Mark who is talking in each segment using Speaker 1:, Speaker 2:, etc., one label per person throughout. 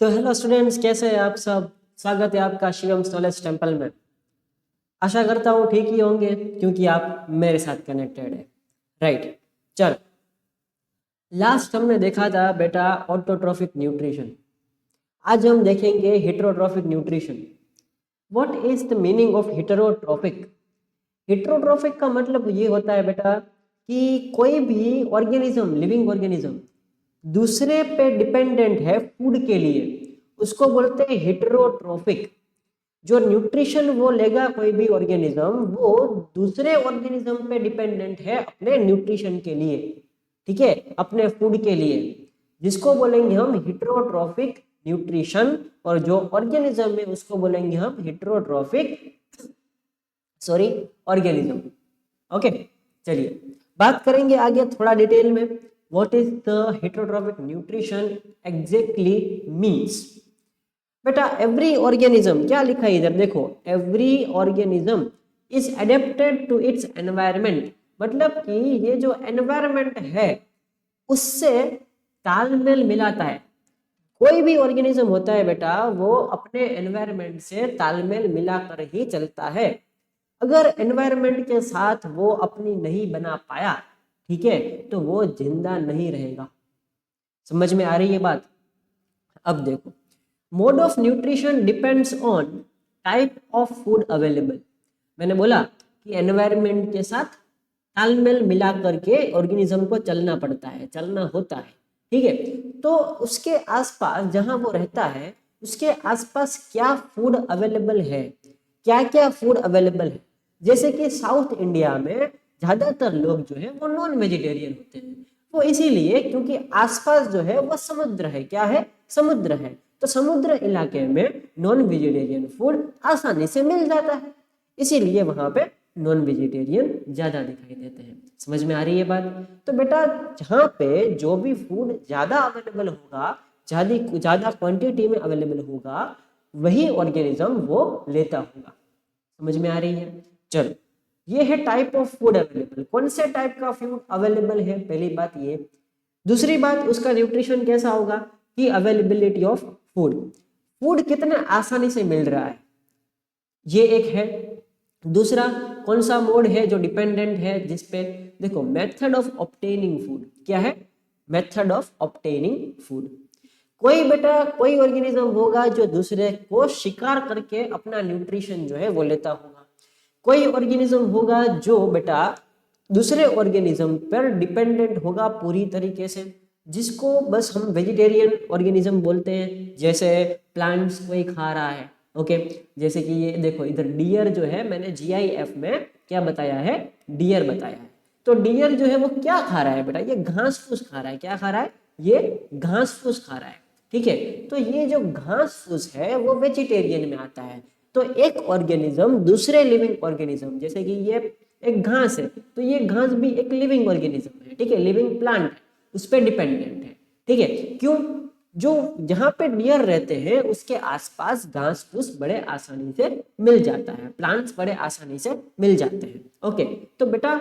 Speaker 1: तो hello students, कैसे हैं आप सब। स्वागत है आपका शिवम नॉलेज टेम्पल में। आशा करता हूँ ठीक ही होंगे क्योंकि आप मेरे साथ कनेक्टेड है। राइट, चल। लास्ट हमने देखा था बेटा ऑटोट्रॉफिक न्यूट्रिशन। आज हम देखेंगे heterotrophic nutrition. What is the meaning of heterotrophic? Heterotrophic का मतलब ये होता है बेटा कि कोई भी ऑर्गेनिज्म, लिविंग ऑर्गेनिज्म दूसरे पे डिपेंडेंट है फूड के लिए, उसको बोलते हैं हेटेरोट्रॉफिक। जो न्यूट्रिशन वो लेगा कोई भी ऑर्गेनिज्म, वो दूसरे ऑर्गेनिज्म पे डिपेंडेंट है अपने न्यूट्रिशन के लिए, ठीक है, अपने फूड के लिए, जिसको बोलेंगे हम हेटेरोट्रॉफिक न्यूट्रिशन। और जो ऑर्गेनिज्म है उसको बोलेंगे हम हेटेरोट्रॉफिक ऑर्गेनिज्म। ओके, चलिए बात करेंगे आगे थोड़ा डिटेल में। What is the heterotrophic nutrition exactly means? बेटा एवरी ऑर्गेनिज्म, क्या लिखा है इधर देखो, every organism is adapted to its environment. मतलब कि ये जो एनवायरमेंट है उससे तालमेल मिलाता है। कोई भी ऑर्गेनिज्म होता है बेटा वो अपने एनवायरमेंट से तालमेल मिलाकर ही चलता है। अगर एनवायरमेंट के साथ वो अपनी नहीं बना पाया, ठीक है, तो वो जिंदा नहीं रहेगा। समझ में आ रही है बात? अब देखो, mode of nutrition depends on type of food available. मैंने बोला कि एनवायरनमेंट के साथ तालमेल मिला करके ऑर्गेनिज्म को चलना पड़ता है, चलना होता है, ठीक है। तो उसके आसपास जहां वो रहता है उसके आसपास क्या फूड अवेलेबल है, क्या क्या फूड अवेलेबल है। जैसे कि साउथ इंडिया में ज्यादातर लोग जो है वो नॉन वेजिटेरियन होते हैं। वो इसीलिए क्योंकि आसपास जो है वो समुद्र है। क्या है? समुद्र है। तो समुद्र इलाके में नॉन वेजिटेरियन फूड आसानी से मिल जाता है, इसीलिए वहां पे नॉन वेजिटेरियन ज्यादा दिखाई देते हैं। समझ में आ रही है बात? तो बेटा जहाँ पे जो भी फूड ज्यादा अवेलेबल होगा, ज्यादा क्वांटिटी में अवेलेबल होगा, वही ऑर्गेनिज्म वो लेता होगा। समझ में आ रही है? चलो, ये है टाइप ऑफ फूड अवेलेबल। कौन से टाइप का फूड अवेलेबल है, पहली बात ये। दूसरी बात, उसका न्यूट्रिशन कैसा होगा कि अवेलेबिलिटी ऑफ फूड, फूड कितना आसानी से मिल रहा है, ये एक है। दूसरा, कौन सा मोड है जो डिपेंडेंट है जिसपे, देखो मेथड ऑफ ऑब्टेनिंग फूड। क्या है? Method of obtaining food. कोई बेटा कोई ऑर्गेनिज्म होगा जो दूसरे को शिकार करके अपना न्यूट्रिशन जो है वो लेता होगा। कोई ऑर्गेनिज्म होगा जो बेटा दूसरे ऑर्गेनिज्म पर डिपेंडेंट होगा पूरी तरीके से, जिसको बस हम वेजिटेरियन ऑर्गेनिज्म बोलते हैं। जैसे प्लांट्स कोई खा रहा है, ओके। जैसे कि ये देखो इधर डियर जो है, मैंने जीआईएफ में क्या बताया है, डियर बताया है। तो डियर जो है वो क्या खा रहा है बेटा, ये घास फूस खा रहा है। क्या खा रहा है? ये घास फूस खा रहा है, ठीक है। तो ये जो घास फूस है वो वेजिटेरियन में आता है। तो एक ऑर्गेनिज्म दूसरे लिविंग ऑर्गेनिज्म, जैसे कि ये एक घास है, तो ये घास भी एक लिविंग ऑर्गेनिज्म है, ठीक है, लिविंग प्लांट है, उस पर डिपेंडेंट है, ठीक है। क्यों? जो जहां पे डियर रहते हैं उसके आसपास घास फूस बड़े आसानी से मिल जाता है, प्लांट्स बड़े आसानी से मिल जाते हैं, ओके। तो बेटा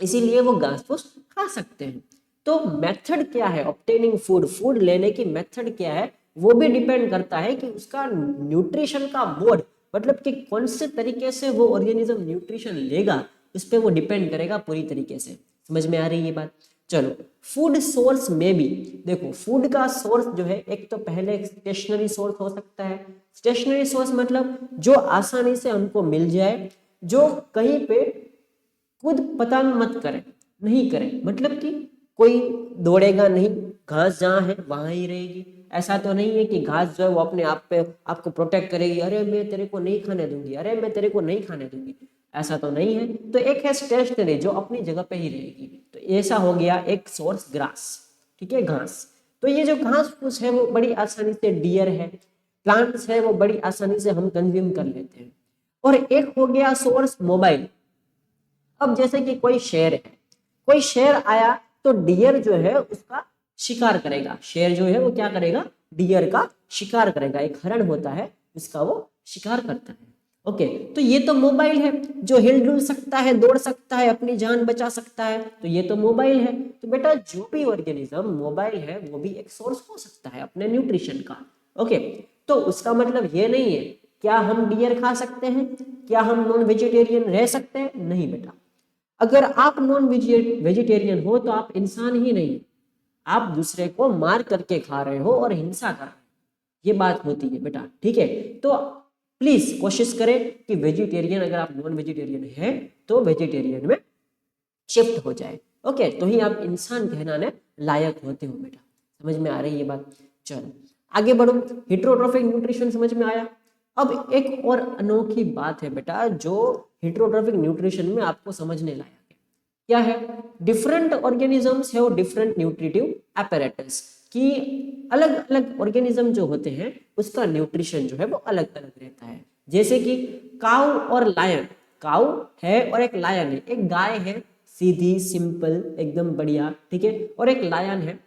Speaker 1: इसीलिए वो घास फूस खा सकते हैं। तो मेथड क्या है ऑब्टेनिंग फूड, फूड लेने की मेथड क्या है, वो भी डिपेंड करता है कि उसका न्यूट्रिशन का मोड, मतलब कि कौन से तरीके से वो ऑर्गेनिज्म न्यूट्रिशन लेगा, उस पर वो डिपेंड करेगा पूरी तरीके से। समझ में आ रही है बात? चलो, फूड सोर्स में भी देखो, फूड का सोर्स जो है, एक तो पहले स्टेशनरी सोर्स हो सकता है। स्टेशनरी सोर्स मतलब जो आसानी से हमको मिल जाए, जो कहीं पे खुद पता मत करे, नहीं करे, मतलब कि कोई दौड़ेगा नहीं, घास जहाँ है वहां ही रहेगी। ऐसा तो नहीं है कि घास जो है वो अपने आप पे आपको प्रोटेक्ट करेगी, अरे मैं तेरे को नहीं खाने दूंगी, अरे मैं तेरे को नहीं खाने दूंगी, ऐसा तो नहीं है। तो एक है स्टेशनरी जो अपनी जगह पे ही रहेगी। तो ऐसा हो गया एक सोर्स ग्रास, ठीक है, घास। तो ये जो घास फूस है वो बड़ी आसानी से डियर है, प्लांट्स है वो बड़ी आसानी से हम कंज्यूम कर लेते हैं। और एक हो गया सोर्स मोबाइल। अब जैसे कि कोई शेर है, कोई शेर आया तो डियर जो है उसका शिकार करेगा। शेर जो है वो क्या करेगा? डियर का शिकार करेगा। एक हरण होता है उसका वो शिकार करता है, ओके। तो ये तो मोबाइल है, जो हिलडुल सकता है, दौड़ सकता है, अपनी जान बचा सकता है, तो ये तो मोबाइल है। तो बेटा जो भी ऑर्गेनिज्म मोबाइल है वो भी एक सोर्स हो सकता है अपने न्यूट्रिशन का, ओके, तो उसका मतलब ये नहीं है क्या हम डियर खा सकते हैं, क्या हम नॉन वेजिटेरियन रह सकते हैं, नहीं बेटा। अगर आप नॉन वेजिटेरियन हो तो आप इंसान ही नहीं, आप दूसरे को मार करके खा रहे हो और हिंसा कर रहे हो, ये बात होती है बेटा, ठीक है। तो प्लीज कोशिश करें कि वेजिटेरियन, अगर आप नॉन वेजिटेरियन है तो वेजिटेरियन में शिफ्ट हो जाए, ओके, तो ही आप इंसान कहलाने लायक होते हो बेटा। समझ में आ रही है ये बात? चलो आगे बढ़ो। हिट्रोट्रोफिक न्यूट्रिशन समझ में आया। अब एक और अनोखी बात है बेटा जो हिट्रोट्रोफिक न्यूट्रिशन में आपको समझने लायक है। क्या है? Different organisms have different nutritive apparatus, कि अलग अलग ऑर्गेनिज्म जो होते हैं उसका न्यूट्रिशन जो है वो अलग अलग रहता है। जैसे कि काउ और लायन, काउ है और एक लायन है, एक गाय है सीधी सिंपल एकदम बढ़िया, ठीक है, और एक लायन है,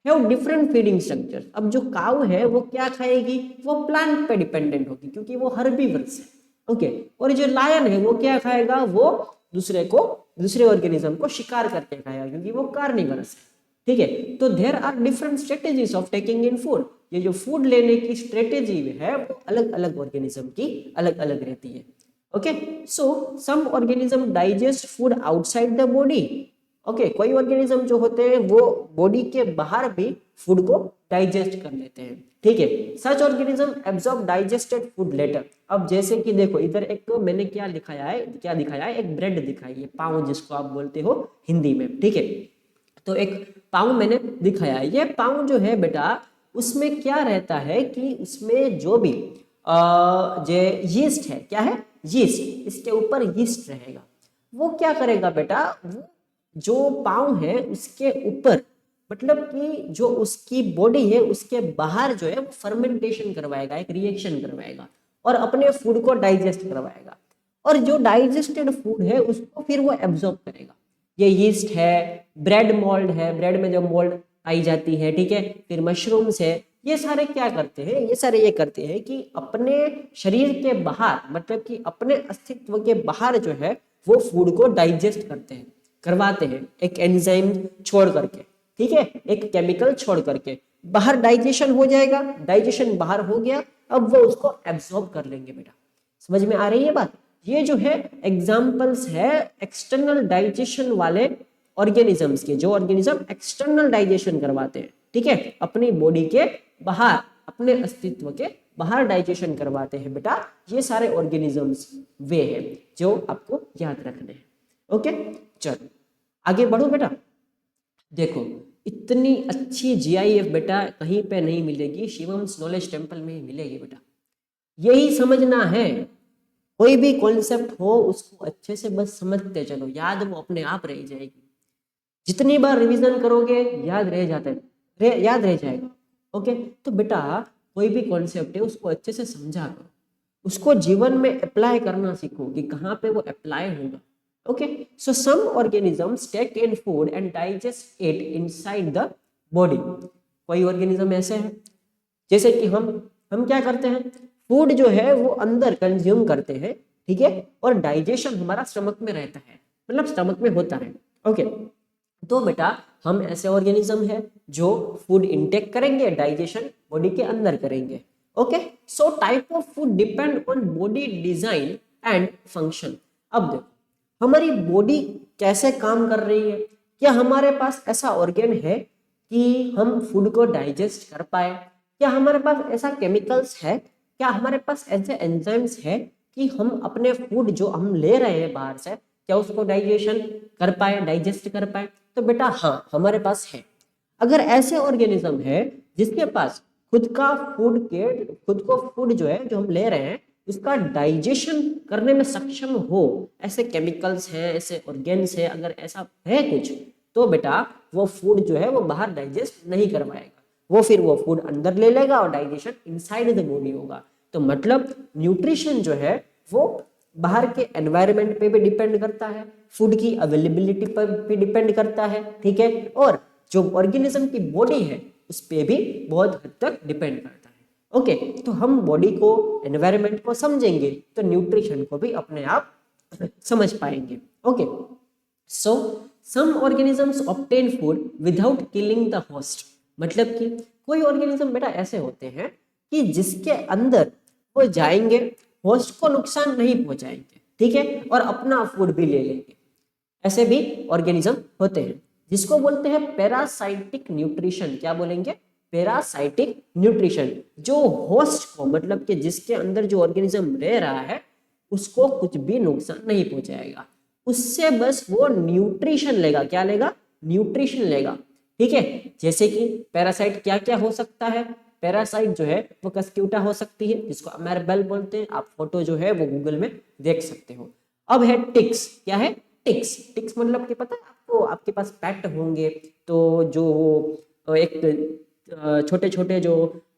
Speaker 1: हैव डिफरेंट फीडिंग स्ट्रक्चर। अब जो काउ है वो क्या खाएगी, वो प्लांट पे डिपेंडेंट होगी क्योंकि वो हर्बीवर्स है, ओके, और जो लायन है वो क्या खाएगा, वो दूसरे ऑर्गेनिज्म को शिकार करके खाएगा क्योंकि वो कार्निवरस है, ठीक है। तो there are different strategies of taking in food, ये जो फूड लेने की स्ट्रेटेजी है वो अलग अलग ऑर्गेनिज्म की अलग अलग रहती है, okay. So some organism digest food outside the body, okay, कोई ऑर्गेनिज्म जो होते हैं वो बॉडी के बाहर भी फूड को डाइजेस्ट कर लेते हैं, ठीक है। Such organism absorb digested food later. अब जैसे कि देखो इधर एक मैंने क्या दिखाया है, एक ब्रेड दिखाई है, पाव जिसको आप बोलते हो हिंदी में, ठीक है। तो एक पाव मैंने दिखाया है, ये पाव जो है बेटा उसमें क्या रहता है कि उसमें जो भी जो यीस्ट है, क्या है, यीस्ट, इसके ऊपर यीस्ट रहेगा। वो क्या करेगा बेटा, वो जो पाव है उसके ऊपर, मतलब कि जो उसकी बॉडी है उसके बाहर जो है वो फर्मेंटेशन करवाएगा, एक रिएक्शन करवाएगा और अपने फूड को डाइजेस्ट करवाएगा, और जो डाइजेस्टेड फूड है उसको फिर वो एब्जॉर्ब करेगा। ये यीस्ट है, ब्रेड मोल्ड है, ब्रेड में जो मोल्ड पाई जाती है, ठीक है, फिर मशरूम्स है, ये सारे क्या करते हैं, ये करते हैं कि अपने शरीर के बाहर, मतलब कि अपने अस्तित्व के बाहर जो है वो फूड को डाइजेस्ट करवाते हैं एक एंजाइम छोड़ करके, ठीक है, एक केमिकल छोड़ करके बाहर डाइजेशन हो जाएगा, डाइजेशन बाहर हो गया, अब वो उसको एब्जॉर्ब कर लेंगे बेटा। समझ में आ रही है बात? ये जो है एग्जाम्पल्स है एक्सटर्नल डाइजेशन वाले ऑर्गेनिजम्स के, जो ऑर्गेनिज्म एक्सटर्नल डाइजेशन करवाते हैं, ठीक है, अपनी बॉडी के बाहर, अपने अस्तित्व के बाहर डाइजेशन करवाते हैं बेटा, ये सारे ऑर्गेनिजम्स वे हैं जो आपको याद रखने हैं, ओके। चलो आगे बढ़ो बेटा। देखो इतनी अच्छी जीआईएफ बेटा कहीं पे नहीं मिलेगी, शिवम्स नॉलेज टेम्पल में ही मिलेगी बेटा। यही समझना है, कोई भी कॉन्सेप्ट हो उसको अच्छे से बस समझते चलो, याद वो अपने आप रह जाएगी। जितनी बार रिवीजन करोगे याद याद रह जाएगा, ओके। तो बेटा कोई भी कॉन्सेप्ट है उसको अच्छे से समझा करो, उसको जीवन में अप्लाई करना सीखो कि कहाँ पे वो अप्लाई होगा, okay. So some organisms take in food and digest it inside the body. कोई ऑर्गेनिज्म ऐसे है जैसे कि हम क्या करते हैं, फूड जो है वो अंदर कंज्यूम करते हैं, ठीक है, और डाइजेशन हमारा स्टमक में रहता है, मतलब स्टमक में होता है, ओके। तो बेटा हम ऐसे ऑर्गेनिज्म है जो फूड इनटेक करेंगे, डाइजेशन बॉडी के अंदर करेंगे, okay. So type of food depend on body design and function. अब देखो हमारी बॉडी कैसे काम कर रही है, क्या हमारे पास ऐसा ऑर्गेन है कि हम फूड को डाइजेस्ट कर पाए, क्या हमारे पास ऐसा केमिकल्स है, क्या हमारे पास ऐसे एंजाइम्स है कि हम अपने फूड जो हम ले रहे हैं बाहर से क्या उसको डाइजेशन कर पाए, डाइजेस्ट कर पाए? तो बेटा हाँ हमारे पास है। अगर ऐसे ऑर्गेनिज्म है जिसके पास खुद को फूड जो है जो हम ले रहे हैं उसका डाइजेशन करने में सक्षम हो, ऐसे केमिकल्स हैं, ऐसे ऑर्गेन्स है, अगर ऐसा है कुछ, तो बेटा वो फूड जो है वो बाहर डाइजेस्ट नहीं कर पाएगा, वो फूड अंदर ले लेगा और डाइजेशन इनसाइड द बॉडी होगा। तो मतलब न्यूट्रिशन जो है वो बाहर के एनवायरनमेंट पे भी डिपेंड करता है, फूड की अवेलेबिलिटी पर भी डिपेंड करता है, ठीक है, और जो ऑर्गेनिज्म की बॉडी है उस पे भी बहुत हद तक डिपेंड करता है, ओके। तो हम बॉडी को, एनवायरनमेंट को समझेंगे तो न्यूट्रिशन को भी अपने आप समझ पाएंगे, okay. So some organisms obtain food without killing the host, मतलब कि कोई ऑर्गेनिज्म बेटा ऐसे होते हैं कि जिसके अंदर वो जाएंगे, होस्ट को नुकसान नहीं पहुंचाएंगे, ठीक है, और अपना फूड भी ले लेंगे। ऐसे भी ऑर्गेनिज्म होते हैं, जिसको बोलते हैं पैरासाइटिक न्यूट्रिशन। क्या बोलेंगे? Parasitic nutrition. जो होस्ट को, मतलब कि जिसके अंदर जो ऑर्गेनिज्म रह रहा है, उसको कुछ भी नुकसान नहीं पहुंचाएगा, उससे बस वो न्यूट्रिशन लेगा। क्या लेगा? न्यूट्रिशन लेगा, ठीक है। जैसे कि पैरासाइट क्या क्या हो सकता है? पैरासाइट जो है वो कस्क्यूटा हो सकती है, जिसको अमेरबेल बोलते हैं। आप फोटो जो है वो गूगल में देख सकते हो। अब है टिक्स। क्या है? टिक्स। टिक्स मतलब कि पता है आपको, आपके पास पेट होंगे तो जो एक छोटे छोटे जो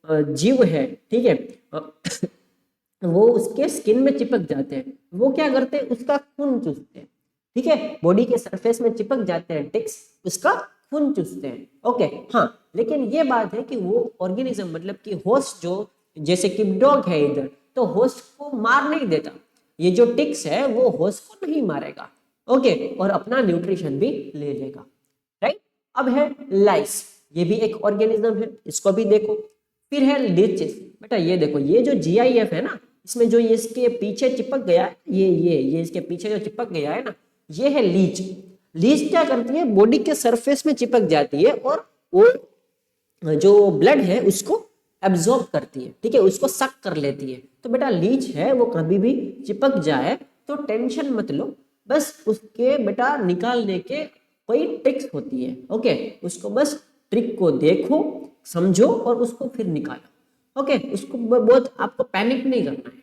Speaker 1: जीव है, ठीक है, वो उसके स्किन में चिपक जाते हैं। वो क्या करते हैं? उसका खून चूसते हैं, ठीक है, बॉडी के सरफेस में चिपक जाते हैं टिक्स, उसका खून चूसते हैं। ओके, हाँ, लेकिन ये बात है कि वो ऑर्गेनिज्म, मतलब कि होस्ट जो, जैसे कि डॉग है इधर, तो होस्ट को मार नहीं देता। ये जो टिक्स है वो होस्ट को नहीं मारेगा, ओके, और अपना न्यूट्रिशन भी ले लेगा, राइट। अब है लाइस। ये भी एक ऑर्गेनिज्म है, इसको भी देखो। फिर है लीचेस। बेटा ये देखो, ये जो जीआईएफ है ना, इसमें जो ये इसके पीछे चिपक गया है, ये इसके पीछे जो चिपक गया है ना, ये है लीच। लीच क्या करती है? बॉडी के सरफेस में चिपक जाती है और वो जो ब्लड है उसको एब्जॉर्ब करती है, ठीक है, उसको सक कर लेती है। तो बेटा लीच है, वो कभी भी चिपक जाए तो टेंशन मत लो, बस उसके बेटा निकालने के कोई ट्रिक्स होती है, ओके, उसको बस ट्रिक को देखो, समझो और उसको फिर निकालो, ओके। उसको बहुत आपको पैनिक नहीं करना है,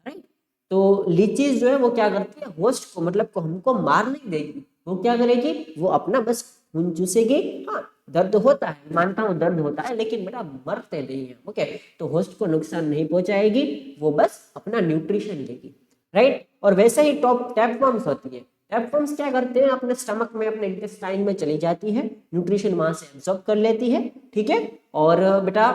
Speaker 1: राइट। तो लीचीज जो है वो क्या करती है? होस्ट को, मतलब को हमको मार नहीं देगी। वो क्या करेगी? वो अपना बस खून चूसेगी। हाँ, दर्द होता है, मानता हूँ दर्द होता है, लेकिन बेटा मरते नहीं है, ओके। तो होस्ट को नुकसान नहीं पहुंचाएगी, वो बस अपना न्यूट्रिशन लेगी, राइट। और वैसे ही टॉप टैपवर्म्स होती है। टैपवर्म्स क्या करते हैं? अपने स्टमक में, अपने इंटेस्टाइन में चली जाती है, न्यूट्रिशन वहां से एब्जॉर्ब कर लेती है, ठीक है। और बेटा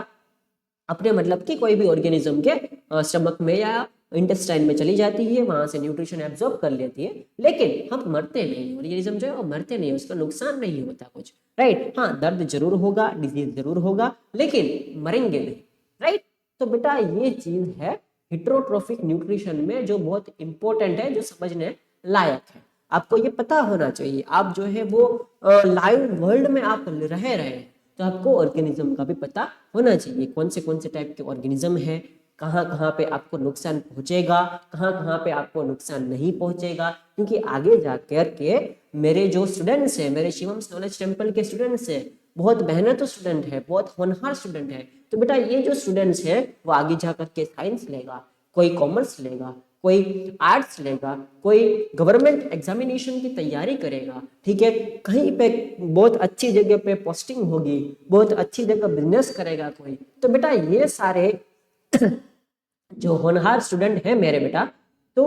Speaker 1: अपने, मतलब कि कोई भी ऑर्गेनिज्म के स्टमक में या इंटेस्टाइन में चली जाती है, वहां से न्यूट्रिशन एब्जॉर्ब कर लेती है, लेकिन हम मरते नहीं। ऑर्गेनिज्म जो है वो मरते नहीं, उसका नुकसान नहीं होता कुछ, राइट। हाँ, दर्द जरूर होगा, डिजीज जरूर होगा, लेकिन मरेंगे नहीं, राइट। तो बेटा ये चीज है हिट्रोट्रोफिक न्यूट्रिशन में, जो बहुत इंपॉर्टेंट है, जो समझने लायक है। आपको ये पता होना चाहिए। आप जो है वो लाइव वर्ल्ड में आप रह रहे हैं, तो आपको ऑर्गेनिज्म का भी पता होना चाहिए, कौन से टाइप के ऑर्गेनिज्म है, कहाँ कहाँ पे आपको नुकसान पहुंचेगा, कहाँ कहाँ पे आपको नुकसान नहीं पहुंचेगा। क्योंकि आगे जाकर के मेरे जो स्टूडेंट्स हैं, मेरे शिवम नॉलेज टेम्पल के स्टूडेंट्स हैं, बहुत मेहनत स्टूडेंट है, बहुत होनहार स्टूडेंट है। तो बेटा ये जो स्टूडेंट्स है वो आगे जाकर के साइंस लेगा, कोई कॉमर्स लेगा, कोई आर्ट्स लेगा, कोई गवर्नमेंट एग्जामिनेशन की तैयारी करेगा, ठीक है, कहीं पे बहुत अच्छी जगह पे पोस्टिंग होगी, बहुत अच्छी जगह बिजनेस करेगा कोई। तो बेटा ये सारे जो होनहार स्टूडेंट है मेरे बेटा, तो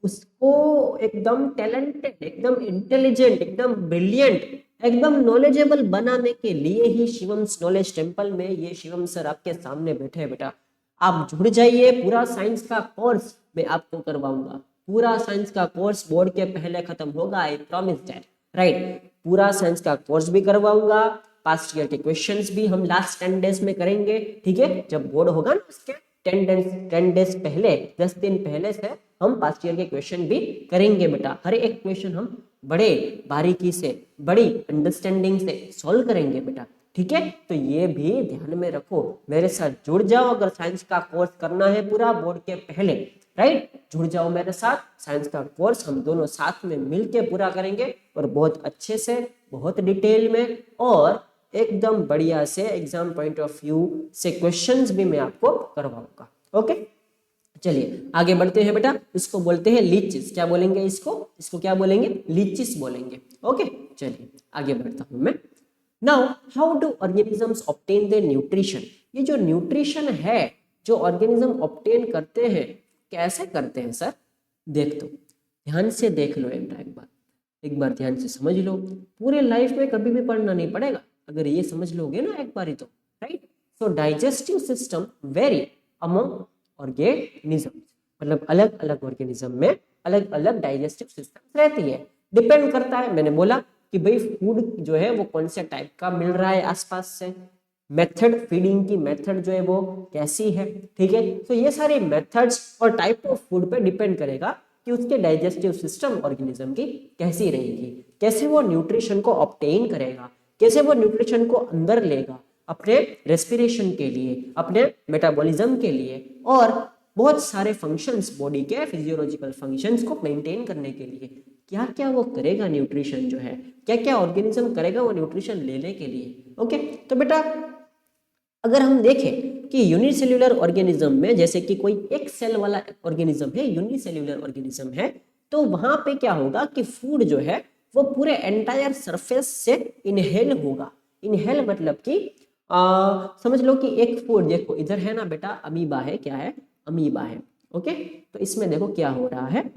Speaker 1: उसको एकदम टैलेंटेड, एकदम इंटेलिजेंट, एकदम ब्रिलियंट, एकदम नॉलेजेबल बनाने के लिए ही शिवम्स नॉलेज टेम्पल में ये शिवम सर आपके सामने बैठे हैं। बेटा आप जुड़ जाइए, पूरा साइंस का कोर्स मैं आपको करवाऊंगा। पूरा साइंस का कोर्स बोर्ड के पहले खत्म होगा, आई प्रॉमिस दैट, राइट। पूरा साइंस का कोर्स भी करवाऊंगा, पास्ट ईयर के क्वेश्चंस भी हम लास्ट 10 डेज में करेंगे, ठीक है। जब बोर्ड होगा ना उसके 10 डेज पहले, 10 दिन पहले से हम पास्ट ईयर के क्वेश्चन भी करेंगे बेटा। हर एक क्वेश्चन हम बड़े बारीकी से, बड़ी अंडरस्टैंडिंग से सॉल्व करेंगे बेटा, ठीक है। तो ये भी ध्यान में रखो, मेरे साथ जुड़ जाओ अगर साइंस का कोर्स करना है पूरा बोर्ड के पहले, राइट। जुड़ जाओ मेरे साथ, साइंस का कोर्स हम दोनों साथ में मिलके पूरा करेंगे, और बहुत अच्छे से, बहुत डिटेल में, और एकदम बढ़िया से एग्जाम पॉइंट ऑफ व्यू से क्वेश्चंस भी मैं आपको करवाऊंगा, ओके। चलिए आगे बढ़ते हैं बेटा। इसको बोलते हैं लीचिस। क्या बोलेंगे इसको क्या बोलेंगे? लीचिस बोलेंगे, ओके। चलिए आगे बढ़ता हूं मैं। Now how do organisms obtain their nutrition? ये जो न्यूट्रिशन है, जो ऑर्गेनिज्म ऑब्टेन करते हैं, कैसे करते हैं सर? देख दो, ध्यान से देख लो, एक बार ध्यान से समझ लो। पूरे लाइफ में कभी भी पढ़ना नहीं पड़ेगा अगर ये समझ लोगे ना एक बारी तो, right. So digestive system very among organism, मतलब अलग अलग ऑर्गेनिज्म में अलग अलग डाइजेस्टिव सिस्टम रहती है। डिपेंड करता है, मैंने बोला कि भाई फूड जो है वो कौन से टाइप का मिल रहा है आसपास से, मेथड, फीडिंग की मेथड जो है वो कैसी है, ठीक है। तो ये सारे मेथड्स और टाइप ऑफ फूड पे डिपेंड करेगा कि उसके डाइजेस्टिव सिस्टम ऑर्गेनिज्म की कैसी रहेगी, कैसे वो न्यूट्रिशन को ऑब्टेन करेगा, कैसे वो न्यूट्रिशन को अंदर लेगा अपने रेस्पिरेशन के लिए, अपने मेटाबॉलिज्म के लिए, और बहुत सारे फंक्शंस, बॉडी के फिजियोलॉजिकल फंक्शंस को मेंटेन करने के लिए क्या क्या वो करेगा न्यूट्रिशन जो है, क्या क्या ऑर्गेनिज्म करेगा वो न्यूट्रिशन लेने के लिए। ओके, तो बेटा अगर हम देखें कि यूनिसेल्युलर ऑर्गेनिज्म में, जैसे कि कोई एक सेल वाला ऑर्गेनिज्म है, यूनिसेल्युलर ऑर्गेनिज्म है, तो वहां पे क्या होगा कि फूड जो है वो पूरे एंटायर सरफेस से इनहेल होगा। इनहेल मतलब कि समझ लो कि एक फूड, देखो इधर है ना बेटा अमीबा है, क्या है, अमीबा है। ओके, तो इसमें देखो क्या हो रहा है,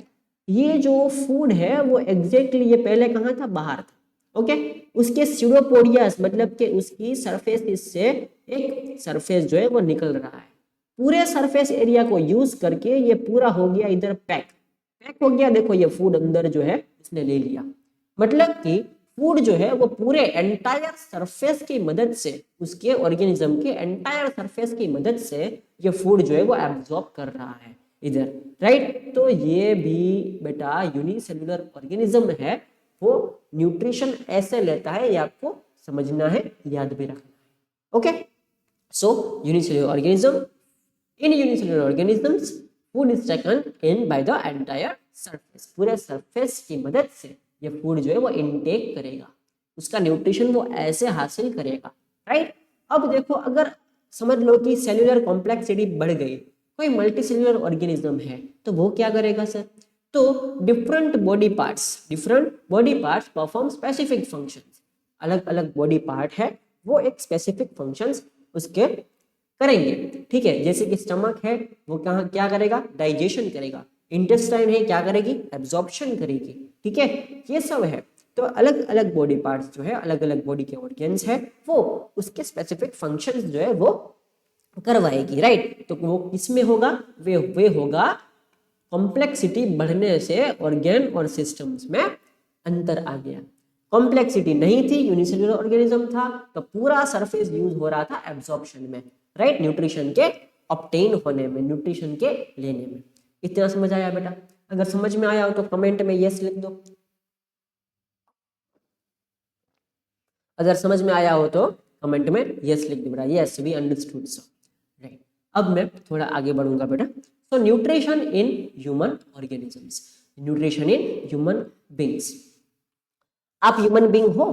Speaker 1: ये जो फूड है वो एग्जैक्टली ये पहले कहाँ था, बाहर था। ओके, उसके स्यूडोपोडियास मतलब कि उसकी सरफेस से एक सरफेस जो है वो निकल रहा है, पूरे सरफेस एरिया को यूज करके ये पूरा हो गया इधर पैक हो गया। देखो ये फूड अंदर जो है इसने ले लिया, मतलब कि फूड जो है वो पूरे एंटायर सरफेस की मदद से, उसके ऑर्गेनिज्म के एंटायर सरफेस की मदद से ये फूड जो है वो एब्जॉर्ब कर रहा है इधर, राइट। तो ये भी बेटा यूनिसेल्युलर ऑर्गेनिज्म है, वो न्यूट्रिशन ऐसे लेता है, ये आपको समझना है, याद भी रखना है। Okay, so unicellular organism, in unicellular organisms food is taken in by the entire surface, पूरे सरफेस की मदद से ये फूड जो है वो इनटेक करेगा, उसका न्यूट्रिशन वो ऐसे हासिल करेगा, राइट। अब देखो अगर समझ लो कि सेल्यूलर कॉम्प्लेक्सिटी बढ़ गई, कोई मल्टी सेल्यूलर ऑर्गेनिज्म है, तो वो क्या करेगा सर, तो different body parts perform specific functions, अलग अलग बॉडी पार्ट है वो एक स्पेसिफिक फंक्शंस उसके करेंगे, ठीक है। जैसे कि स्टमक है वो कहाँ क्या करेगा, डाइजेशन करेगा, इंटेस्टाइन है क्या करेगी, एब्जॉर्प्शन करेगी, ठीक है, ये सब है। तो अलग अलग बॉडी पार्ट्स जो है, अलग अलग बॉडी के ऑर्गन्स है, वो उसके स्पेसिफिक फंक्शंस जो है वो करवाएगी, राइट। तो वो किसमें होगा, वे होगा कॉम्प्लेक्सिटी बढ़ने से ऑर्गन और सिस्टम्स में अंतर आ गया। कॉम्प्लेक्सिटी नहीं थी, यूनिसेल्युलर ऑर्गेनिज्म था, तो पूरा सरफेस यूज हो रहा था एब्जॉर्प्शन में, राइट, न्यूट्रिशन के ऑब्टेन होने में, न्यूट्रिशन के लेने में। इतना समझ आया बेटा? अगर समझ में आया हो तो कमेंट में यस लिख दो, अगर समझ में आया हो तो कमेंट में यस लिख दो बेटा, yes we understood so, right. अब मैं थोड़ा आगे बढ़ूंगा बेटा। So nutrition in human organisms, nutrition in human beings. आप ह्यूमन बींग हो?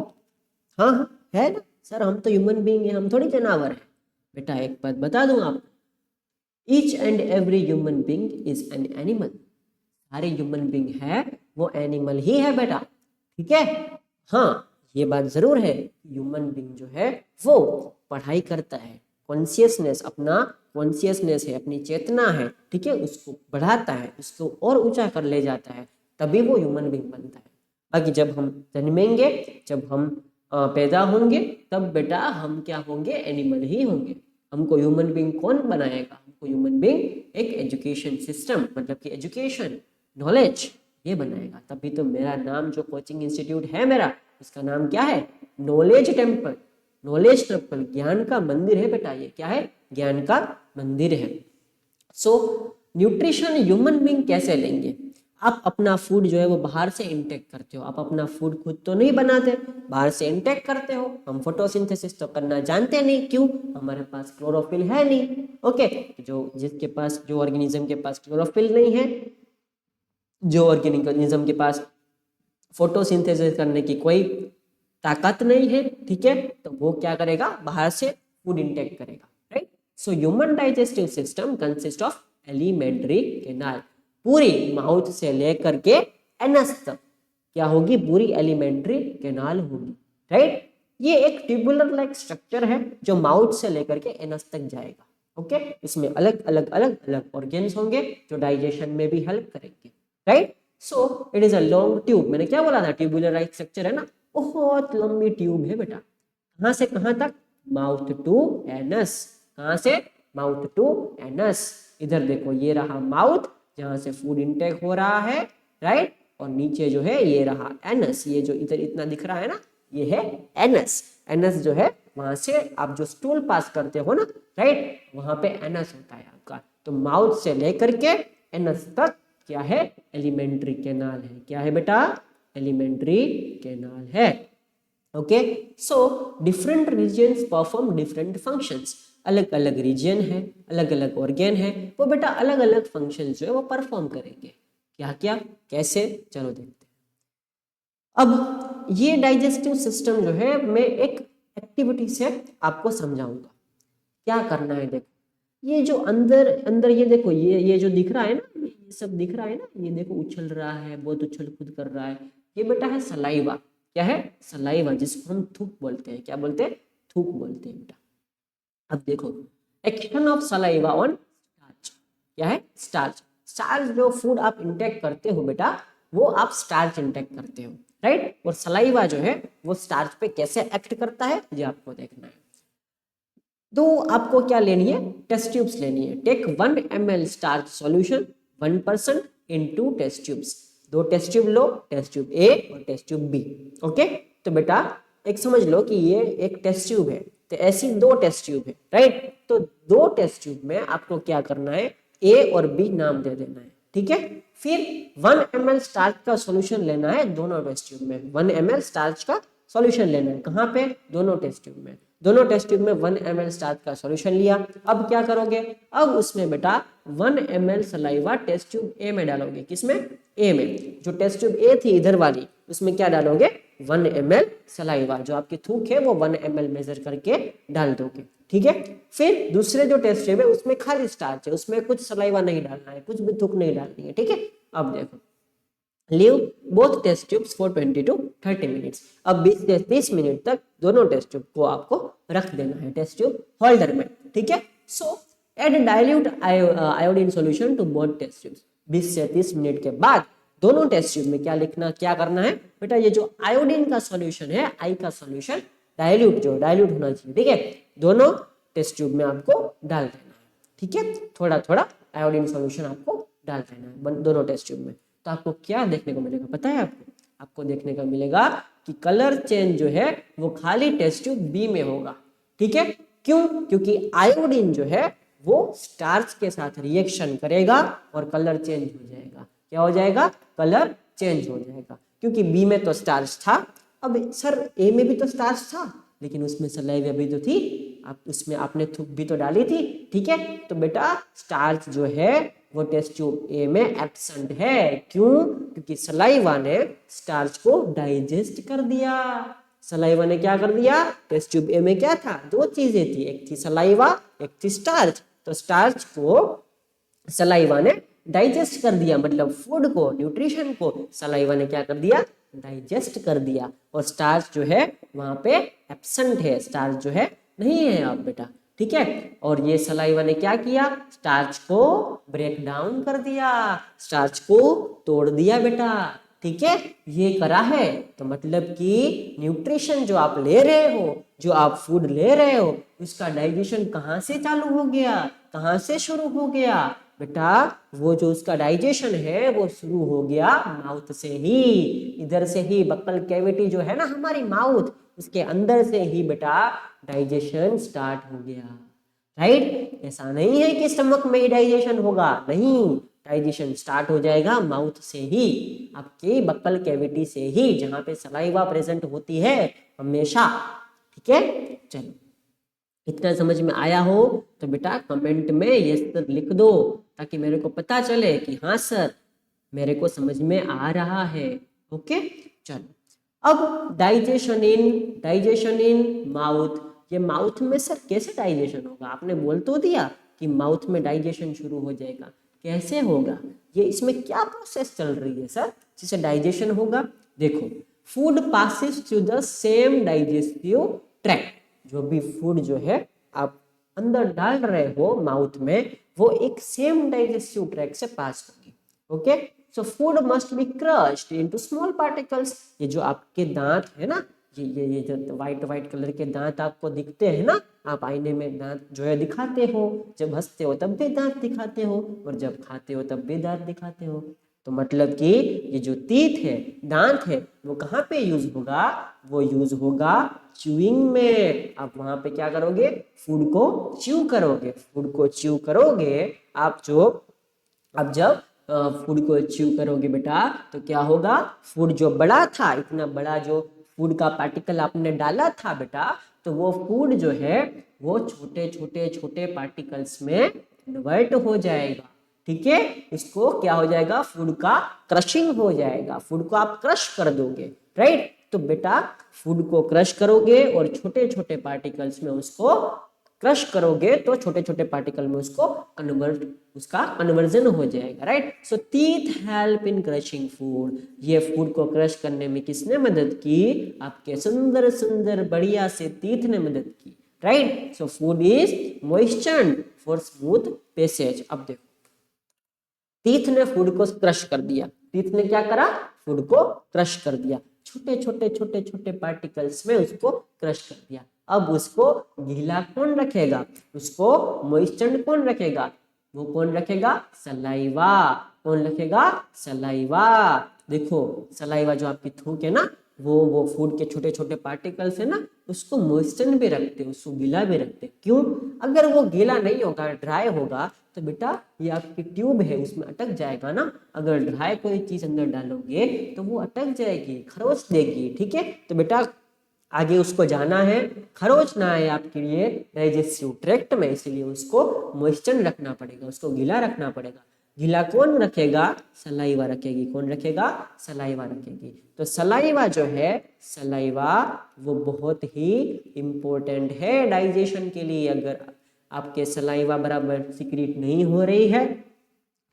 Speaker 1: हाँ हाँ है ना सर, हम तो ह्यूमन बींग है, हम थोड़ी जानवर है। बेटा एक बात बता दूं आप, each and every human being is an animal, सारे ह्यूमन बींग है वो एनिमल ही है बेटा, ठीक है। हाँ ये बात जरूर है, ह्यूमन बींग जो है वो पढ़ाई करता है, कॉन्शियसनेस, अपना कॉन्शियसनेस है, अपनी चेतना है, ठीक है, उसको बढ़ाता है, उसको और ऊंचा कर ले जाता है, तभी वो ह्यूमन बींग बनता है। बाकी जब हम जन्मेंगे, जब हम पैदा होंगे, तब बेटा हम क्या होंगे, एनिमल ही होंगे। हमको ह्यूमन बींग कौन बनाएगा, हमको ह्यूमन बींग एक एजुकेशन सिस्टम, मतलब कि एजुकेशन, नॉलेज, ये बनाएगा। तभी तो मेरा नाम जो कोचिंग इंस्टीट्यूट है मेरा, उसका नाम क्या है, नॉलेज टेम्पल। नॉलेज टेम्पल, ज्ञान का मंदिर है बेटा, ये क्या है, ज्ञान का मंदिर है। सो न्यूट्रिशन ह्यूमन बींग कैसे लेंगे, आप अपना फूड जो है वो बाहर से इंटेक करते हो, आप अपना फूड खुद तो नहीं बनाते, बाहर से इंटेक करते हो। हम फोटोसिंथेसिस तो करना जानते नहीं, क्यों, हमारे पास क्लोरोफिल है नहीं। ओके, जो जिसके पास, जो ऑर्गेनिज्म के पास क्लोरोफिल नहीं है, जो ऑर्गेनिज्म के पास फोटोसिंथेसिस करने की कोई ताकत नहीं है, ठीक है, तो वो क्या करेगा, बाहर से फूड इंटेक करेगा, right. So human digestive system consist of alimentary canal, पूरी माउथ से लेकर के एनस तक क्या होगी, पूरी एलिमेंट्री कैनाल होगी, राइट। ये एक ट्यूबुलर लाइक स्ट्रक्चर है जो माउथ से लेकर के एनस तक जाएगा। ओके, इसमें अलग अलग ऑर्गेन्स होंगे जो डाइजेशन में भी हेल्प करेंगे, right. So it is a long tube, मैंने क्या बोला था, ट्यूबुलर लाइक स्ट्रक्चर है ना, बहुत लंबी ट्यूब है बेटा, कहां से कहां तक, माउथ टू एनस, कहां से, माउथ टू एनस। इधर देखो ये रहा माउथ जहां से फूड इंटेक हो रहा है, राइट, और नीचे जो है ये रहा एनस, ये जो इधर इतना दिख रहा है ना, ये है एनस। एनस जो है वहां से आप जो स्टूल पास करते हो ना, राइट, वहां पे एनस होता है आपका। तो माउथ से लेकर के एनस तक क्या है, एलिमेंट्री कैनाल है। क्या है बेटा, एलिमेंट्री कैनाल है। Okay, so different regions perform different functions. अलग अलग रीजन है, अलग अलग ऑर्गेन है, वो बेटा अलग अलग फंक्शन जो है वो परफॉर्म करेंगे। क्या क्या, कैसे, चलो देखते हैं। अब ये डाइजेस्टिव सिस्टम जो है मैं एक एक्टिविटी से आपको समझाऊंगा। क्या करना है, देखो ये जो अंदर अंदर ये देखो, ये जो दिख रहा है ना, ये सब दिख रहा है ना, ये देखो उछल रहा है, बहुत उछल कूद कर रहा है, ये बेटा है सलाइवा। क्या है, सलाइवा, जिसको हम थूक बोलते हैं। क्या बोलते हैं, थूक बोलते हैं बेटा। अब देखो, action of saliva on starch. क्या है, स्टार्च। स्टार्च जो फूड आप इंटेक करते हो बेटा, वो आप स्टार्च इंटेक करते हो, राइट। और सलाइवा जो है वो स्टार्च पे कैसे एक्ट करता है, ये आपको देखना है। तो आपको क्या लेनी है, टेस्ट ट्यूब्स लेनी है। Take 1 ml starch solution 1% in 2 test tubes. 2 test tube लो, टेस्ट ट्यूब ए और टेस्ट ट्यूब बी। ओके, तो बेटा एक समझ लो कि ये एक टेस्ट ट्यूब है, तो ऐसी 2 टेस्ट ट्यूब है, राइट। तो 2 टेस्ट ट्यूब में आपको क्या करना है, ए और बी नाम दे देना है, ठीक है। फिर 1 ml स्टार्च का सॉल्यूशन लेना है दोनों टेस्ट ट्यूब में। 1 ml स्टार्च का सॉल्यूशन लेना है, कहाँ पे, दोनों टेस्ट ट्यूब में। दोनों टेस्ट ट्यूब में 1 ml स्टार्च का सॉल्यूशन लिया। अब क्या करोगे, अब उसमें बेटा 1 ml saliva test tube A में डालोगे। किसमें, ए में। जो टेस्ट ट्यूब ए थी इधर वाली, उसमें क्या डालोगे, 1 ml सलाइवा। जो आपकी थूक है वो 1 ml मेजर करके डाल दोगे, ठीक है। फिर दूसरे जो टेस्ट ट्यूब है उसमें खाली स्टार्च है, उसमें कुछ सलाइवा नहीं डालना है, कुछ भी थूक नहीं डालनी है, ठीक है। अब देखो, leave both test tubes for 20 to 30 minutes. अब 20 से 30 मिनट तक दोनों टेस्ट ट्यूब को आपको रख देना है टेस्ट ट्यूब होल्डर में, ठीक है। So add dilute iodine solution to both test tubes. 20 से 30 मिनट के बाद दोनों टेस्ट ट्यूब में क्या लिखना, क्या करना है बेटा, ये जो आयोडीन का सॉल्यूशन है, आई का सॉल्यूशन डाइल्यूट होना चाहिए, ठीक है। दोनों टेस्ट ट्यूब में आपको डाल देना है, ठीक है। थोड़ा थोड़ा आयोडीन सॉल्यूशन आपको डाल देना है दोनों टेस्ट ट्यूब में। तो आपको क्या देखने को मिलेगा पता है, आपको देखने को मिलेगा कि कलर चेंज जो है वो खाली टेस्ट ट्यूब बी में होगा, ठीक है। क्यों, क्योंकि आयोडीन जो है वो स्टार्च के साथ रिएक्शन करेगा और कलर चेंज हो जाएगा। क्या हो जाएगा, कलर चेंज हो जाएगा, क्योंकि बी में तो स्टार्च था। अब सर ए में भी तो स्टार्च था, लेकिन उसमें सलाइवा भी तो थी, आप उसमें आपने थूक भी तो डाली थी, ठीक है। तो बेटा स्टार्च जो है वो टेस्ट ट्यूब ए में एब्सेंट है। क्यों, क्योंकि सलाइवा ने स्टार्च को डाइजेस्ट कर दिया। सलाइवा ने क्या कर दिया, टेस्ट ट्यूब ए में क्या था, 2 चीजें थी, एक थी सलाइवा, एक थी स्टार्च। तो स्टार्च को सलाइवा ने डाइजेस्ट कर दिया, मतलब फूड को, न्यूट्रिशन को सलाइवा ने क्या कर दिया, डाइजेस्ट कर दिया। और स्टार्च जो है वहां पे एब्सेंट है, स्टार्च जो है नहीं है आप बेटा, ठीक है। और ये सलाइवा ने क्या किया, स्टार्च को ब्रेक डाउन कर दिया, स्टार्च को तोड़ दिया बेटा, ठीक है। ये करा है, तो मतलब कि न्यूट्रिशन जो आप ले रहे हो, जो आप फूड ले रहे हो, उसका डाइजेशन कहाँ से चालू हो गया, कहाँ से शुरू हो गया बेटा, वो जो उसका डाइजेशन है वो शुरू हो गया माउथ से ही। इधर से ही बक्कल कैविटी जो है ना हमारी माउथ, उसके अंदर से ही बेटा डाइजेशन स्टार्ट हो गया, राइट। ऐसा नहीं है कि स्टमक में ही डाइजेशन होगा, नहीं, डाइजेशन स्टार्ट हो जाएगा माउथ से ही, आपके बक्कल कैविटी से ही, जहां पे सलाइवा प्रेजेंट होती है हमेशा, ठीक है। चलो, इतना समझ में आया हो तो बेटा कमेंट में यस सर लिख दो, ताकि मेरे को पता चले कि हाँ सर मेरे को समझ में आ रहा है। ओके, चलो। अब डाइजेशन इन माउथ। ये माउथ में सर कैसे डाइजेशन होगा, आपने बोल तो दिया कि माउथ में डाइजेशन शुरू हो जाएगा, कैसे होगा, ये इसमें क्या प्रोसेस चल रही है सर जिससे डाइजेशन होगा। देखो, food passes through the same digestive tract. जो भी फूड जो है आप अंदर डाल रहे हो माउथ में, वो एक सेम डाइजेस्टिव ट्रैक्ट से पास होगी, okay. So food must be crushed into small particles. ये जो आपके दांत है ना, ये जो व्हाइट कलर के दांत आपको दिखते हैं ना, आप आईने में दांत जो है दिखाते हो, जब हंसते हो तब भी दांत दिखाते हो, और जब खाते हो तब भी दांत दिखाते हो। तो मतलब कि ये जो टीथ है, दांत है, वो कहाँ पे यूज होगा? वो यूज होगा च्यूइंग में। आप वहां पे क्या करोगे? फूड को च्यू करोगे। फूड को च्यू करोगे आप अब जब फूड को च्यू करोगे बेटा, तो क्या होगा? फूड जो बड़ा था, इतना बड़ा जो फूड का पार्टिकल आपने डाला था बेटा, तो वो फूड जो है वो छोटे छोटे छोटे पार्टिकल्स में कन्वर्ट हो जाएगा। ठीक है, इसको क्या हो जाएगा? फूड का क्रशिंग हो जाएगा। फूड को आप क्रश कर दोगे, राइट? तो बेटा फूड को क्रश करोगे और छोटे छोटे पार्टिकल्स में उसको क्रश करोगे, तो छोटे छोटे पार्टिकल में उसका कन्वर्जन हो जाएगा, right? So teeth help in crushing food. ये फूड को क्रश करने में किसने मदद की? आपके सुंदर सुंदर बढ़िया से टीथ ने मदद की, right? So food is moistured for smooth passage. अब देखो, टीथ ने फूड को क्रश कर दिया। टीथ ने क्या करा? फूड को क्रश कर दिया, छोटे छोटे छोटे छोटे पार्टिकल्स में उसको क्रश कर दिया। अब उसको गीला कौन रखेगा? उसको मॉइस्चर्ड कौन रखेगा? वो कौन रखेगा? सलाइवा। कौन रखेगा? सलाइवा। देखो, सलाइवा जो आपकी थूक है ना, वो फूड के छोटे छोटे पार्टिकल्स है ना, उसको मॉइस्चर्ड भी रखते, उसको गीला भी रखते। क्यों? अगर वो गीला नहीं होगा, ड्राई होगा, तो बेटा ये आपकी ट्यूब है, उसमें अटक जाएगा ना। अगर ड्राई कोई चीज अंदर डालोगे तो वो अटक जाएगी, खरोच देगी। ठीक है, तो बेटा आगे उसको जाना है, खरोच ना आए आपके लिए डाइजेस्टिव ट्रैक्ट में, इसलिए उसको मॉइस्चर रखना पड़ेगा, उसको गीला रखना पड़ेगा। गीला कौन रखेगा? सलाइवा रखेगी। कौन रखेगा? सलाइवा रखेगी। तो सलाइवा जो है, सलाइवा वो बहुत ही इंपॉर्टेंट है डाइजेशन के लिए। अगर आपके सलाइवा बराबर सिक्रीट नहीं हो रही है,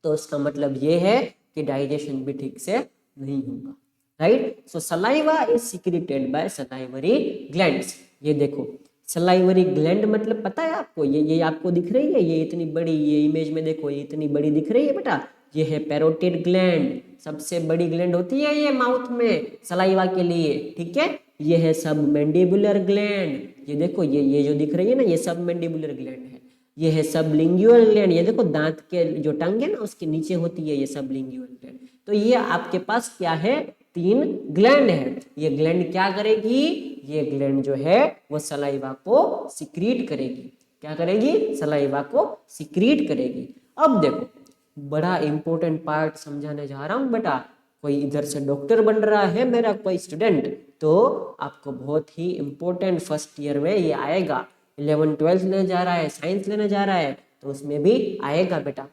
Speaker 1: तो उसका मतलब ये है कि डाइजेशन भी ठीक से नहीं होगा, right? So saliva is secreted by salivary glands. ये देखो, सलाइवरी ग्लैंड मतलब पता है आपको? ये आपको दिख रही है, ये इतनी बड़ी, ये इमेज में देखो, ये इतनी बड़ी दिख रही है बेटा, ये है पैरोटिड ग्लैंड। सबसे बड़ी ग्लैंड होती है ये माउथ में सलाइवा के लिए। ठीक है, ये है सब मैंडिबुलर ग्लैंड। ये देखो, ये जो दिख रही है ना, ये सब मैंडिबुलर ग्लैंड है। ये है सबलिंगुअल ग्लैंड। ये देखो, दांत के जो टंग है ना, उसके नीचे होती है ये सबलिंगुअल ग्लैंड। तो ये आपके पास क्या है? 3 ग्लैंड है। ये ग्लैंड क्या करेगी? ये ग्लैंड जो है वो सलाइवा को सिक्रीट करेगी। क्या करेगी? सलाइवा को सिक्रीट करेगी। अब देखो, बड़ा इंपॉर्टेंट पार्ट समझाने जा रहा हूं बेटा। कोई इधर से डॉक्टर बन रहा है मेरा कोई स्टूडेंट, तो आपको बहुत ही इंपॉर्टेंट फर्स्ट ईयर में ये आएगा। 11th 12th लेने जा रहा है, साइंस लेने जा रहा है, तो उसमें भी आएगा बेटा।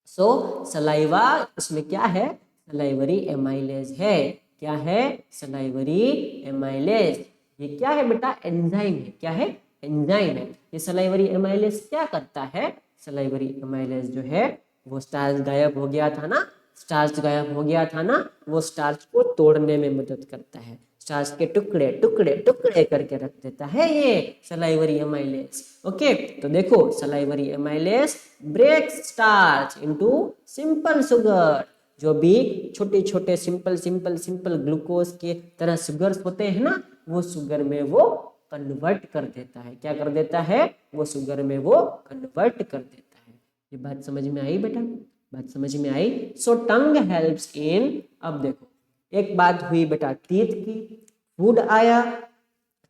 Speaker 1: सो सलाइवा, इसमें क्या है? सलाइवरी एमाइलेज है। क्या है? Salivary amylase. ये क्या है बेटा? एंजाइम है। क्या है? एंजाइम है। ये सलाइवरी एमाइलेज क्या करता है? सलाइवरी एमाइलेज जो है वो स्टार्च गायब हो गया था ना, स्टार्च गायब हो गया था ना, वो स्टार्च को तोड़ने में मदद करता है। स्टार्च के टुकड़े टुकड़े टुकड़े करके रख देता है ये सलाइवरी एमाइलेज। ओके, तो देखो, salivary amylase breaks starch into simple sugar. जो भी छोटे छोटे सिंपल सिंपल सिंपल ग्लूकोज के तरह शुगर्स होते हैं ना, वो शुगर में वो कन्वर्ट कर देता है। क्या कर देता है? वो शुगर में वो कन्वर्ट कर देता है। ये बात समझ में आई बेटा? बात समझ में आई? सो टंग हेल्प्स इन। अब देखो, एक बात हुई बेटा टीथ की, फूड आया,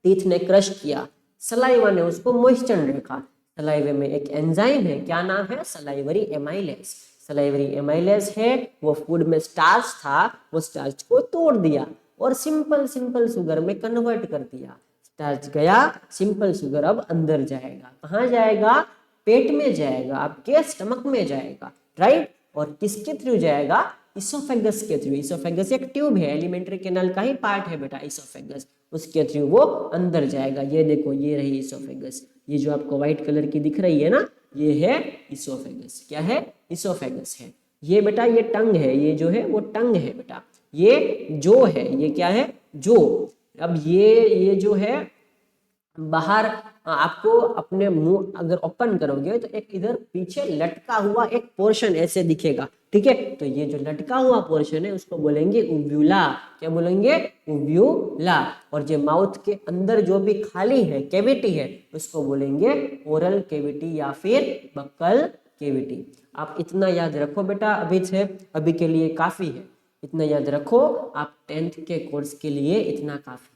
Speaker 1: टीथ ने क्रश किया, सलाइवा ने उसको मॉइस्चर रखा। सलाइवे में एक एंजाइम है, क्या नाम है? Salivary amylase. सलाइवरी एमाइलेज है, वो फूड में स्टार्च था, वो स्टार्च को तोड़ दिया और सिंपल सिंपल शुगर में कन्वर्ट कर दिया। स्टार्च गया, सिंपल शुगर अब अंदर जाएगा। कहाँ जाएगा? पेट में जाएगा, आपके स्टमक में जाएगा, राइट? और किसके थ्रू जाएगा? इसोफेगस के थ्रू। इसोफेगस एक ट्यूब है, एलिमेंट्री कैनाल का ही पार्ट है बेटा इसोफेगस, उसके थ्रू वो अंदर जाएगा। ये देखो, ये रही इसोफेगस, ये जो आपको व्हाइट कलर की दिख रही है ना, ये है इसोफेगस। क्या है? इसोफेगस है। ये बेटा ये टंग है, ये जो है वो टंग है बेटा। ये जो है, ये क्या है? जो। अब ये जो है बाहर, आपको अपने मुंह अगर ओपन करोगे तो एक इधर पीछे लटका हुआ एक पोर्शन ऐसे दिखेगा। ठीक है, तो ये जो लटका हुआ पोर्शन है उसको बोलेंगे उव्यूला। क्या बोलेंगे? उव्यूला। और जो माउथ के अंदर जो भी खाली है, कैविटी है, उसको बोलेंगे ओरल कैविटी या फिर बक्कल केविटी। आप इतना याद रखो बेटा, अभी से अभी के लिए काफी है, इतना याद रखो, आप 10th के कोर्स के लिए इतना काफी,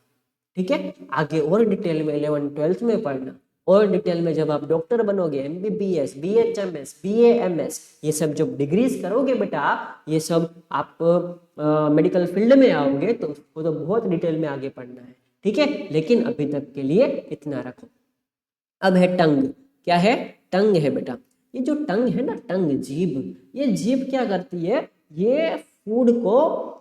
Speaker 1: ठीक है। आगे और डिटेल में 11th 12th में पढ़ना, और डिटेल में जब आप डॉक्टर बनोगे, MBBS, BHMS, BAMS, ये सब जब डिग्रीज करोगे बेटा, ये सब आप मेडिकल फील्ड में आओगे तो उसको तो बहुत डिटेल में आगे पढ़ना है, ठीक है। लेकिन अभी तक के लिए इतना रखो। अब है टंग। क्या है? टंग है बेटा। ये जो टंग है ना, टंग, जीभ, ये जीभ क्या करती है? ये फूड को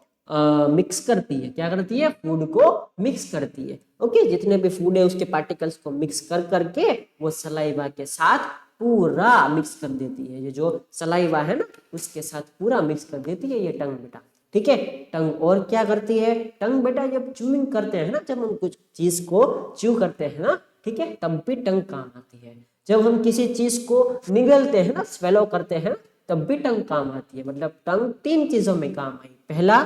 Speaker 1: मिक्स करती है। क्या करती है? फूड को मिक्स करती है। ओके, जितने भी फूड है उसके पार्टिकल्स को मिक्स कर करके वो सलाइवा के साथ पूरा मिक्स कर देती है। ये जो सलाइवा है ना उसके साथ पूरा मिक्स कर देती है ये टंग बेटा, ठीक है। टंग और क्या करती है? टंग बेटा जब च्यूइंग करते हैं ना, जब हम कुछ चीज को च्यू करते हैं ना, ठीक है, तब भी टंग काम आती है। जब हम किसी चीज को निगलते हैं ना, स्वेलो करते हैं, तब भी टंग काम आती है। मतलब टंग 3 चीजों में काम आई। पहला,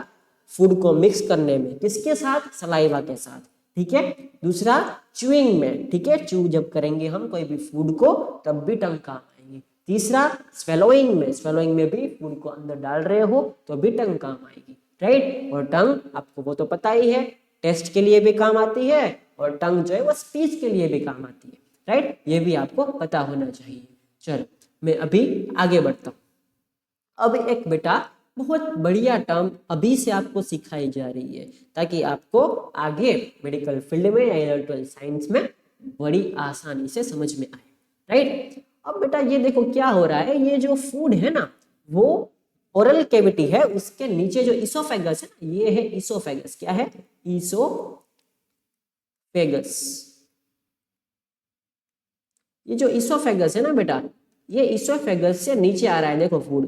Speaker 1: फूड को मिक्स करने में, किसके साथ? सलाइवा के साथ, ठीक है। दूसरा, च्यूइंग में, ठीक है, च्यू जब करेंगे हम कोई भी फूड को तब भी टंग काम आएगी। तीसरा, स्वेलोइंग में, स्वेलोइंग में भी फूड को अंदर डाल रहे हो तो भी टंग काम आएगी, राइट। और टंग आपको वो तो पता ही है, टेस्ट के लिए भी काम आती है, और टंग जो है वो स्पीच के लिए भी काम आती है, राइट। ये भी आपको पता होना चाहिए। चलो मैं अभी आगे बढ़ता हूँ। अब एक बेटा बहुत बढ़िया टर्म अभी से आपको सिखाई जा रही है, ताकि आपको आगे मेडिकल फील्ड में या 11th साइंस में बड़ी आसानी से समझ में आए, राइट। अब बेटा ये देखो क्या हो रहा है, ये जो फूड है ना वो ओरल कैविटी है, उसके नीचे जो इसोफेगस है ना, ये है इसोफेगस। क्या है? इसोफेगस। ये जो इसोफेगस है ना बेटा, ये इसोफेगस से नीचे आ रहा है, देखो फूड,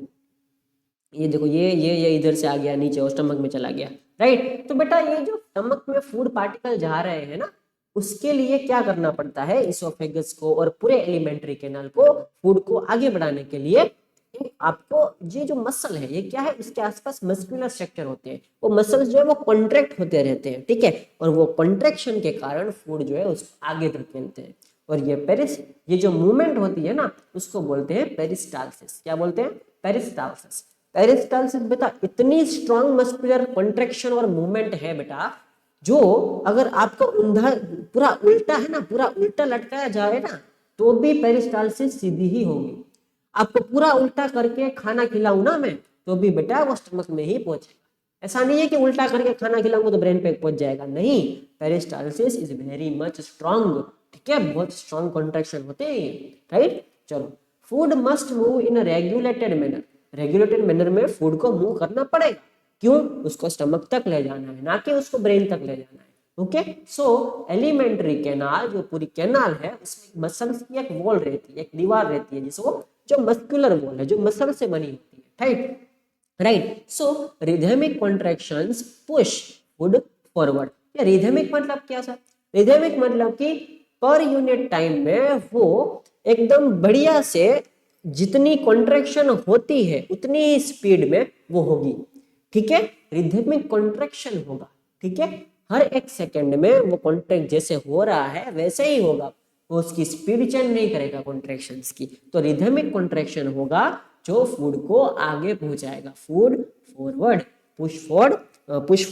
Speaker 1: ये देखो, ये इधर से आ गया नीचे और स्टमक में चला गया, राइट। तो बेटा ये जो स्टमक में फूड पार्टिकल जा रहे हैं ना, उसके लिए क्या करना पड़ता है? इसोफेगस को और पूरे एलिमेंट्री कैनाल को, फूड को आगे बढ़ाने के लिए आपको ये जो मसल है, ये क्या है? इसके आसपास मस्कुलर स्ट्रक्चर होते हैं, वो मसल्स जो है वो कॉन्ट्रैक्ट होते रहते हैं, ठीक है। और वो कॉन्ट्रैक्शन के कारण फूड जो है उसको आगे धकेलते हैं। और ये जो मूवमेंट होती है ना, उसको बोलते हैं पेरिस्टालसिस। क्या बोलते हैं? पेरिस्टालसिस। पेरिस्टालसिस बेटा इतनी स्ट्रॉन्ग मस्कुलर कॉन्ट्रैक्शन और मूवमेंट है बेटा, जो अगर आपका ऊंधा पूरा उल्टा है ना, पूरा उल्टा लटकाया जाए ना, तो भी पेरिस्टालसिस सीधी ही होगी। आपको पूरा उल्टा करके खाना खिलाऊं ना मैं, तो भी बेटा वो स्टमक में ही पहुंचेगा। ऐसा नहीं है कि उल्टा करके खाना खिलाऊंगा तो ब्रेन पे पहुंच जाएगा, नहीं। Peristalsis is very much strong, ठीक है, बहुत स्ट्रॉन्ग कॉन्ट्रैक्शन होते हैं, राइट। चलो, food must move in a regulated manner. Regulated manner में फूड को मूव करना पड़ेगा। क्यों? उसको स्टमक तक ले जाना है, ना कि उसको ब्रेन तक ले जाना है। ओके, सो एलिमेंट्री कैनाल, जो पूरी कैनाल है, उसमें मसल्स की एक वॉल रहती है, एक दीवार रहती है, जिसको जो मस्कुलर वॉल है, जो मसल से बनी होती है, right. Right, so rhythmic contractions push food forward. या रिदमिक मतलब क्या सर? रिदमिक मतलब कि पर यूनिट टाइम में वो एकदम बढ़िया से जितनी कॉन्ट्रैक्शन होती है उतनी ही स्पीड में वो होगी, ठीक है। रिदमिक कॉन्ट्रैक्शन होगा, ठीक है, हर एक सेकंड में वो कॉन्ट्रैक्ट जैसे हो रहा है वैसे ही होगा, वो उसकी स्पीड चेंज नहीं करेगा कॉन्ट्रैक्शंस की। तो रिदमिक कॉन्ट्रैक्शन होगा जो फूड को आगे पहुंचाएगा, food forward, push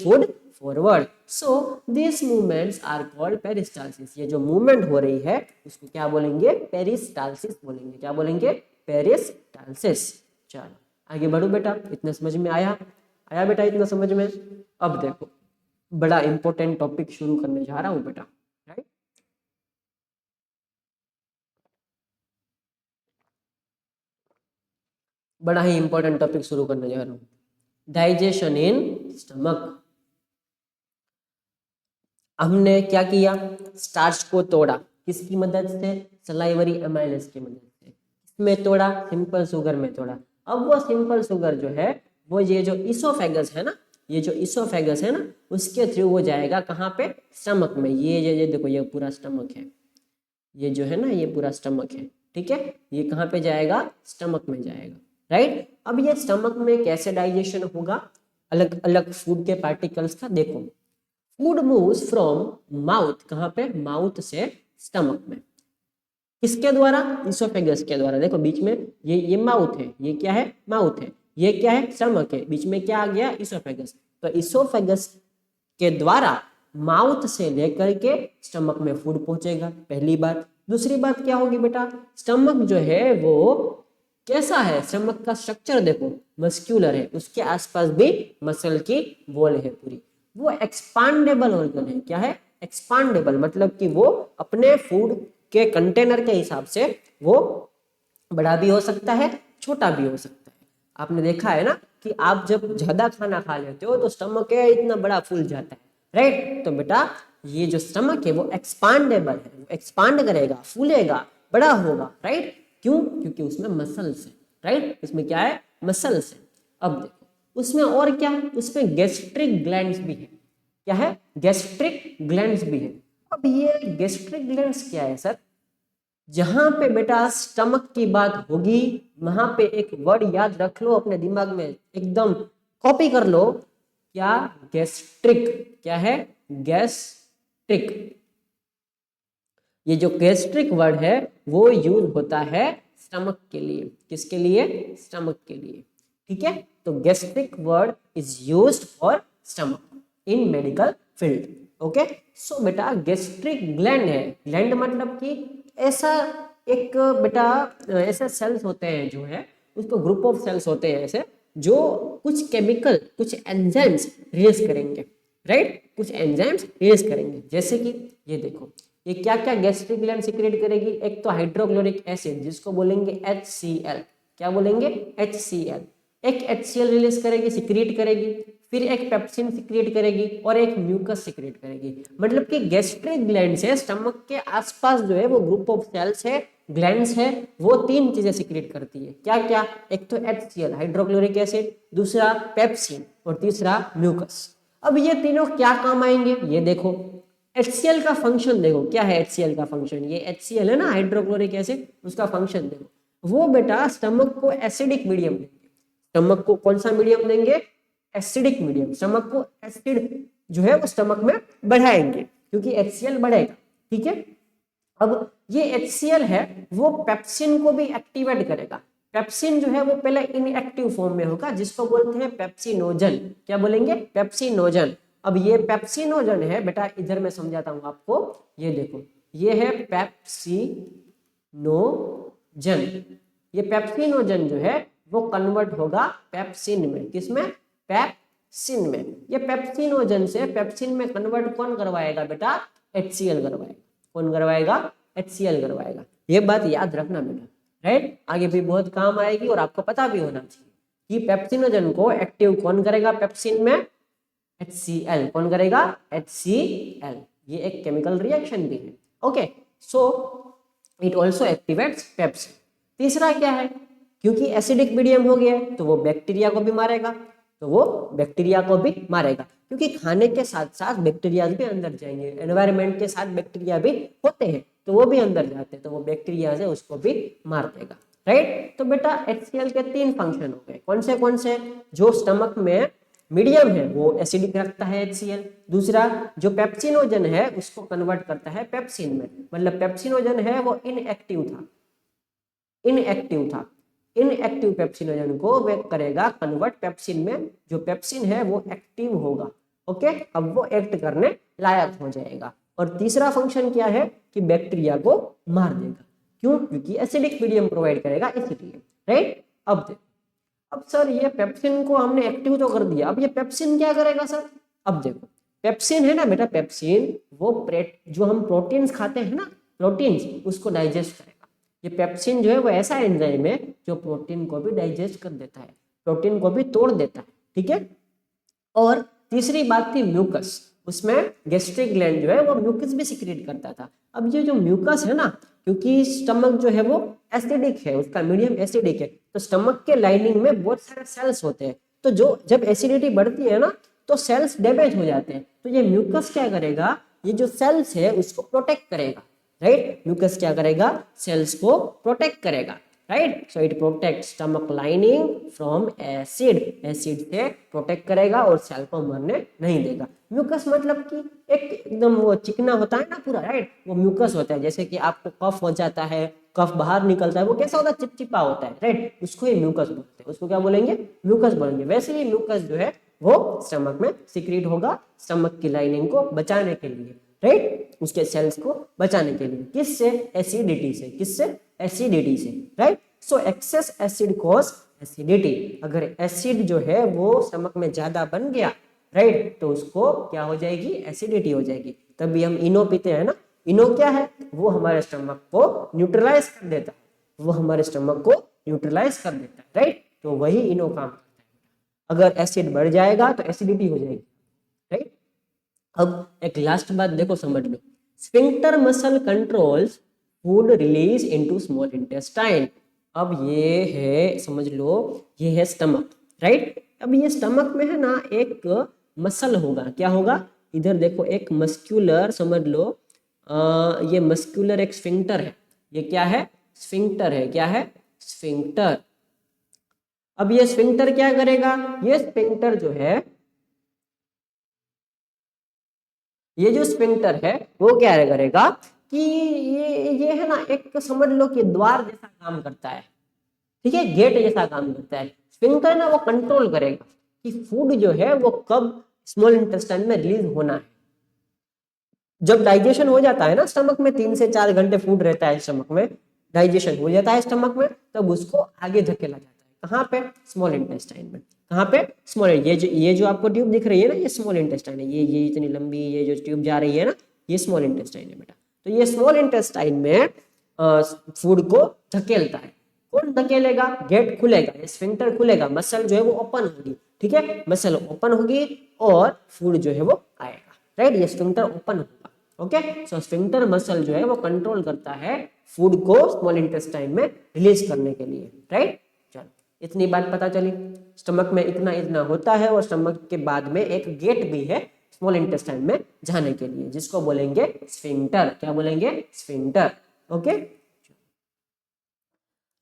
Speaker 1: food forward. So this movements are called peristalsis. ये जो मूवमेंट हो रही है उसको क्या बोलेंगे? पेरिस्टालसिस बोलेंगे। क्या बोलेंगे? पेरिस्टालसिस। चलो आगे बढ़ो बेटा, इतना समझ में आया? आया बेटा इतना समझ में? अब देखो बड़ा इंपॉर्टेंट टॉपिक शुरू करने जा रहा हूं बेटा, राइट। बड़ा ही इंपॉर्टेंट टॉपिक शुरू करने जा रहा हूं, डाइजेशन इन स्टमक। हमने क्या किया? स्टार्च को तोड़ा, किसकी मदद से? सलाइवरी एमाइलेज की मदद से। इसमें तोड़ा, सिंपल शुगर में तोड़ा। अब वो सिंपल शुगर जो है वो ये जो इसोफेगस है ना, ये जो इसोफेगस है ना, उसके थ्रू वो जाएगा कहाँ पे? स्टमक में। ये देखो, ये पूरा स्टमक है, ये जो है ना ये पूरा स्टमक है, ठीक है। ये कहाँ पे जाएगा? स्टमक में जाएगा, राइट। अब ये स्टमक में कैसे डाइजेशन होगा अलग अलग फूड के पार्टिकल्स का? देखो, फूड मूव्स फ्रॉम माउथ, कहाँ पे? माउथ से स्टमक में। किसके द्वारा? इसोफेगस के द्वारा। देखो बीच में ये माउथ है, ये क्या है? माउथ है। ये क्या है? स्टमक है। बीच में क्या आ गया? इसोफेगस। तो इसोफेगस के द्वारा माउथ से लेकर के स्टमक में फूड पहुंचेगा, पहली बात। दूसरी बात क्या होगी बेटा? स्टमक जो है वो कैसा है? स्टमक का स्ट्रक्चर देखो, मस्क्यूलर है, उसके आसपास भी मसल की वॉल है पूरी। वो एक्सपांडेबल ऑर्गन है। क्या है? एक्सपांडेबल, मतलब कि वो अपने फूड के कंटेनर के हिसाब से वो बड़ा भी हो सकता है, छोटा भी हो सकता है। आपने देखा है ना कि आप जब ज्यादा खाना खा लेते हो तो स्टमक है इतना बड़ा फूल जाता है, राइट? तो बेटा ये जो स्टमक है वो एक्सपांडेबल है, वो एक्सपांड करेगा, फूलेगा, बड़ा होगा, राइट? क्यों? क्योंकि उसमें मसल्स है, राइट? इसमें क्या है? मसल्स है। अब देखो उसमें और क्या है? उसमें गैस्ट्रिक ग्लैंड्स भी है। क्या है? गैस्ट्रिक ग्लैंड्स भी है। अब ये गैस्ट्रिक ग्लैंड्स क्या है सर? जहां पे बेटा स्टमक की बात होगी वहां पे एक वर्ड याद रख लो, अपने दिमाग में एकदम कॉपी कर लो। क्या? गैस्ट्रिक। क्या है? गैस्ट्रिक। ये जो गैस्ट्रिक वर्ड है वो यूज होता है स्टमक के लिए। किसके लिए? स्टमक के लिए, ठीक है? तो gastric word is used for stomach in medical field. Okay, so बेटा गैस्ट्रिक ग्लैंड है। ग्लैंड मतलब कि ऐसा एक बेटा ऐसे सेल्स होते हैं जो है, उसको ग्रुप ऑफ सेल्स होते हैं ऐसे, जो कुछ केमिकल, कुछ एंजाइम्स रिलीज करेंगे, राइट? कुछ एंजाइम्स रिलीज करेंगे। जैसे कि ये देखो, ये क्या क्या गैस्ट्रिक ग्लैंड सिक्रेट करेगी? एक तो हाइड्रोक्लोरिक एसिड जिसको बोलेंगे HCl। क्या बोलेंगे? HCl। एक HCl रिलीज करेगी, सिक्रेट करेगी, फिर एक पेप्सिन सिक्रेट करेगी और एक म्यूकस सिक्रेट करेगी। मतलब कि गैस्ट्रिक ग्लैंड से स्टमक के आसपास जो है वो ग्रुप ऑफ सेल्स है, ग्लैंड्स है, वो तीन चीजें सिक्रेट करती है। क्या क्या? एक तो HCl हाइड्रोक्लोरिक एसिड, दूसरा पेप्सिन और तीसरा म्यूकस। अब ये तीनों क्या काम आएंगे ये देखो। HCl का फंक्शन देखो, क्या है HCl का फंक्शन? ये HCl है ना, हाइड्रोक्लोरिक एसिड, उसका फंक्शन देखो। वो बेटा स्टमक को एसिडिक मीडियम देंगे। स्टमक को कौन सा मीडियम देंगे? Acidic medium. स्टमक को एसिड जो है वो स्टमक में बढ़ाएंगे क्योंकि HCl बढ़ेगा, ठीक है? अब ये HCl है वो पेप्सिन को भी एक्टिवेट करेगा। पेप्सिन जो है वो पहले इनएक्टिव फॉर्म में होगा जिसको बोलते हैं पेप्सिनोजन। क्या बोलेंगे? पेप्सिनोजन। अब ये पेप्सिनोजन है बेटा, इधर मैं समझाता हूं आपको। ये देखो, ये है पेप्सिनोजन। ये पेप्सिनोजन जो है वो कन्वर्ट होगा पेप्सिन में। किसमें? पेप्सिन में। ये पेप्सिनोजन से पेप्सिन में कन्वर्ट कौन करवाएगा बेटा? HCl करवाएगा। कौन करवाएगा? HCl करवाएगा। ये बात याद रखना बेटा, राइट? आगे भी बहुत काम आएगी और आपको पता भी होना चाहिए कि पेप्सिनोजन को एक्टिव कौन करेगा पेप्सिन में? HCl। कौन करेगा? HCl। ये एक केमिकल रिएक्शन भी है। Okay, so it also activates pepsin. तीसरा क्या है? क्योंकि एसिडिक मीडियम हो गया तो वो बैक्टीरिया को भी मारेगा, तो वो बैक्टीरिया को भी मारेगा क्योंकि खाने के साथ साथ बैक्टीरिया भी अंदर जाएंगे। एनवायरनमेंट के साथ बैक्टीरिया भी होते हैं तो वो भी अंदर जाते हैं, तो वो बैक्टीरिया से उसको भी मार देगा, राइट? तो बेटा HCl के तीन फंक्शन हो गए। कौन से? जो स्टमक में मीडियम है वो एसिडिक रखता है HCl। दूसरा जो पेप्सिनोजन है उसको कन्वर्ट करता है पेप्सिन में। मतलब पेप्सिनोजन है वो इनएक्टिव था, इनएक्टिव पेप्सिनोजन को वे करेगा कन्वर्ट पेप्सिन में। जो पेप्सिन है वो एक्टिव होगा। ओके, अब वो एक्ट करने लायक हो जाएगा। और तीसरा फंक्शन क्या है? कि बैक्टीरिया को मार देगा। क्यों? क्योंकि एसिडिक मीडियम प्रोवाइड करेगा इसलिए, राइट? अब देखो, अब सर ये पेप्सिन को हमने एक्टिव तो कर दिया, अब ये पेप्सिन क्या करेगा सर? अब देखो, पेप्सिन है ना बेटा, पेप्सिन वो जो हम प्रोटीन्स खाते हैं ना, प्रोटीन्स, उसको डाइजेस्ट करेगा। ये पेप्सिन जो है वो ऐसा एंजाइम है जो प्रोटीन को भी डाइजेस्ट कर देता है, प्रोटीन को भी तोड़ देता है, ठीक है? और तीसरी बात थी म्यूकस। उसमें गैस्ट्रिक ग्लैंड जो है वो म्यूकस भी सिक्रेट करता था। अब ये जो म्यूकस है ना, क्योंकि स्टमक जो है वो एसिडिक है, उसका मीडियम एसिडिक है, तो स्टमक के लाइनिंग में बहुत सारे सेल्स होते हैं। तो जो जब एसिडिटी बढ़ती है ना तो सेल्स डैमेज हो जाते हैं। तो ये म्यूकस क्या करेगा? ये जो सेल्स है उसको प्रोटेक्ट करेगा, राइट? म्यूकस क्या करेगा? सेल्स को प्रोटेक्ट करेगा। Right. So it protect stomach lining from acid, acid से प्रोटेक्ट करेगा और सेल को मरने नहीं देगा। म्यूकस मतलब कि एक एकदम वो चिकना होता है ना पूरा, राइट, वो म्यूकस होता है। जैसे कि आपको कफ हो जाता है, कफ बाहर निकलता है, वो कैसा होता है, चिपचिपा होता है, राइट, उसको ये म्यूकस बोलते हैं। उसको क्या बोलेंगे, म्यूकस बोलेंगे। वैसे ही म्यूकस जो है वो स्टमक में सीक्रेट होगा स्टमक की लाइनिंग को बचाने के लिए, राइट, उसके सेल्स को बचाने के लिए। किससे, एसिडिटी से। किससे, एसिडिटी से, राइट। सो एक्सेस एसिड कॉज एसिडिटी। अगर एसिड जो है वो स्टमक में ज्यादा बन गया, राइट, तो उसको क्या हो जाएगी, एसिडिटी हो जाएगी। तभी हम इनो पीते हैं ना। इनो क्या है, वो हमारे स्टमक को न्यूट्रलाइज कर देता है, वो हमारे स्टमक को न्यूट्रलाइज कर देता है, राइट। तो वही इनो काम करता है। अगर एसिड बढ़ जाएगा तो एसिडिटी हो जाएगी, राइट। अब एक लास्ट बात देखो, समझ लो। Sphincter muscle controls food release into small intestine. अब ये है, समझ लो, ये है स्टमक, राइट। अब ये स्टमक में है ना एक मसल होगा, क्या होगा, इधर देखो एक मस्क्यूलर, समझ लो, ये मस्क्यूलर एक स्फिंक्टर है। ये क्या है, स्फिंक्टर है। क्या है, स्फिंक्टर। अब ये स्फिंक्टर क्या करेगा, ये स्फिंक्टर जो है, ये जो स्फिंक्टर है वो क्या करेगा कि ये है ना एक, समझ लो कि द्वार जैसा काम करता है, ठीक है, गेट जैसा काम करता है। स्फिंक्टर ना वो कंट्रोल करेगा कि फूड जो है वो कब स्मॉल इंटेस्टाइन में रिलीज होना है। जब डाइजेशन हो जाता है ना स्टमक में, 3 से 4 घंटे फूड रहता है स्टमक में, डाइजेशन हो जाता है स्टमक में, तब उसको आगे धकेला जाता है। कहाँ पे, स्मॉल इंटेस्टाइन में। कहाँ पे, स्मॉल, ये जो आपको ट्यूब दिख रही है ना, ये स्मॉल इंटेस्टाइन है। ये इतनी लंबी ये जो ट्यूब जा रही है ना, ये स्मॉल इंटेस्टाइन है बेटा। तो ये स्मॉल इंटेस्टाइन में फूड को धकेलता है। कौन धकेलेगा, गेट खुलेगा, ये स्फिंक्टर खुलेगा, मसल जो है वो ओपन होगी, ठीक है, मसल ओपन होगी और फूड जो है वो आएगा, राइट। ये स्फिंक्टर ओपन होगा, ओके। सो स्फिंक्टर मसल जो है वो कंट्रोल करता है फूड को स्मॉल इंटेस्टाइन में रिलीज करने के लिए, राइट। चलो, इतनी बात पता चली। स्टमक में इतना इतना होता है और स्टमक के बाद में एक गेट भी है स्मॉल इंटेस्टाइन में जाने के लिए, जिसको बोलेंगे स्फिंक्टर। क्या बोलेंगे, स्फिंक्टर, ओके।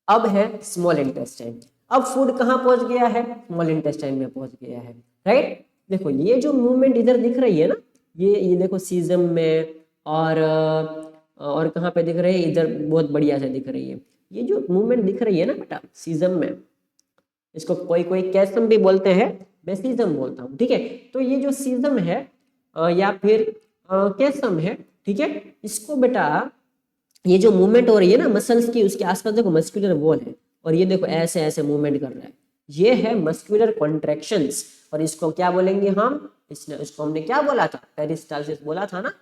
Speaker 1: अब है स्मॉल इंटेस्टाइन। अब फूड कहाँ पहुंच गया है, स्मॉल इंटेस्टाइन में पहुंच गया है, राइट। देखो ये जो मूवमेंट इधर दिख रही है ना, ये देखो सीजम में, और कहाँ पे दिख रही है, इधर बहुत बढ़िया से दिख रही है। ये जो मूवमेंट दिख रही है ना बेटा, सीजम में, इसको कोई कोई कैसम भी बोलते हैं, मैं सीजम बोलता हूँ, ठीक है। तो ये जो सीजम है या फिर कैसम है, ठीक है, इसको बेटा, ये जो मूवमेंट हो रही है ना मसल्स की, उसके आसपास देखो मस्कुलर वॉल है, और ये देखो ऐसे ऐसे मूवमेंट कर रहा है, ये है मस्कुलर कॉन्ट्रैक्शंस। और इसको क्या बोलेंगे हम, इसको हमने क्या बोला था, पेरिस्टाल्सिस बोला था ना,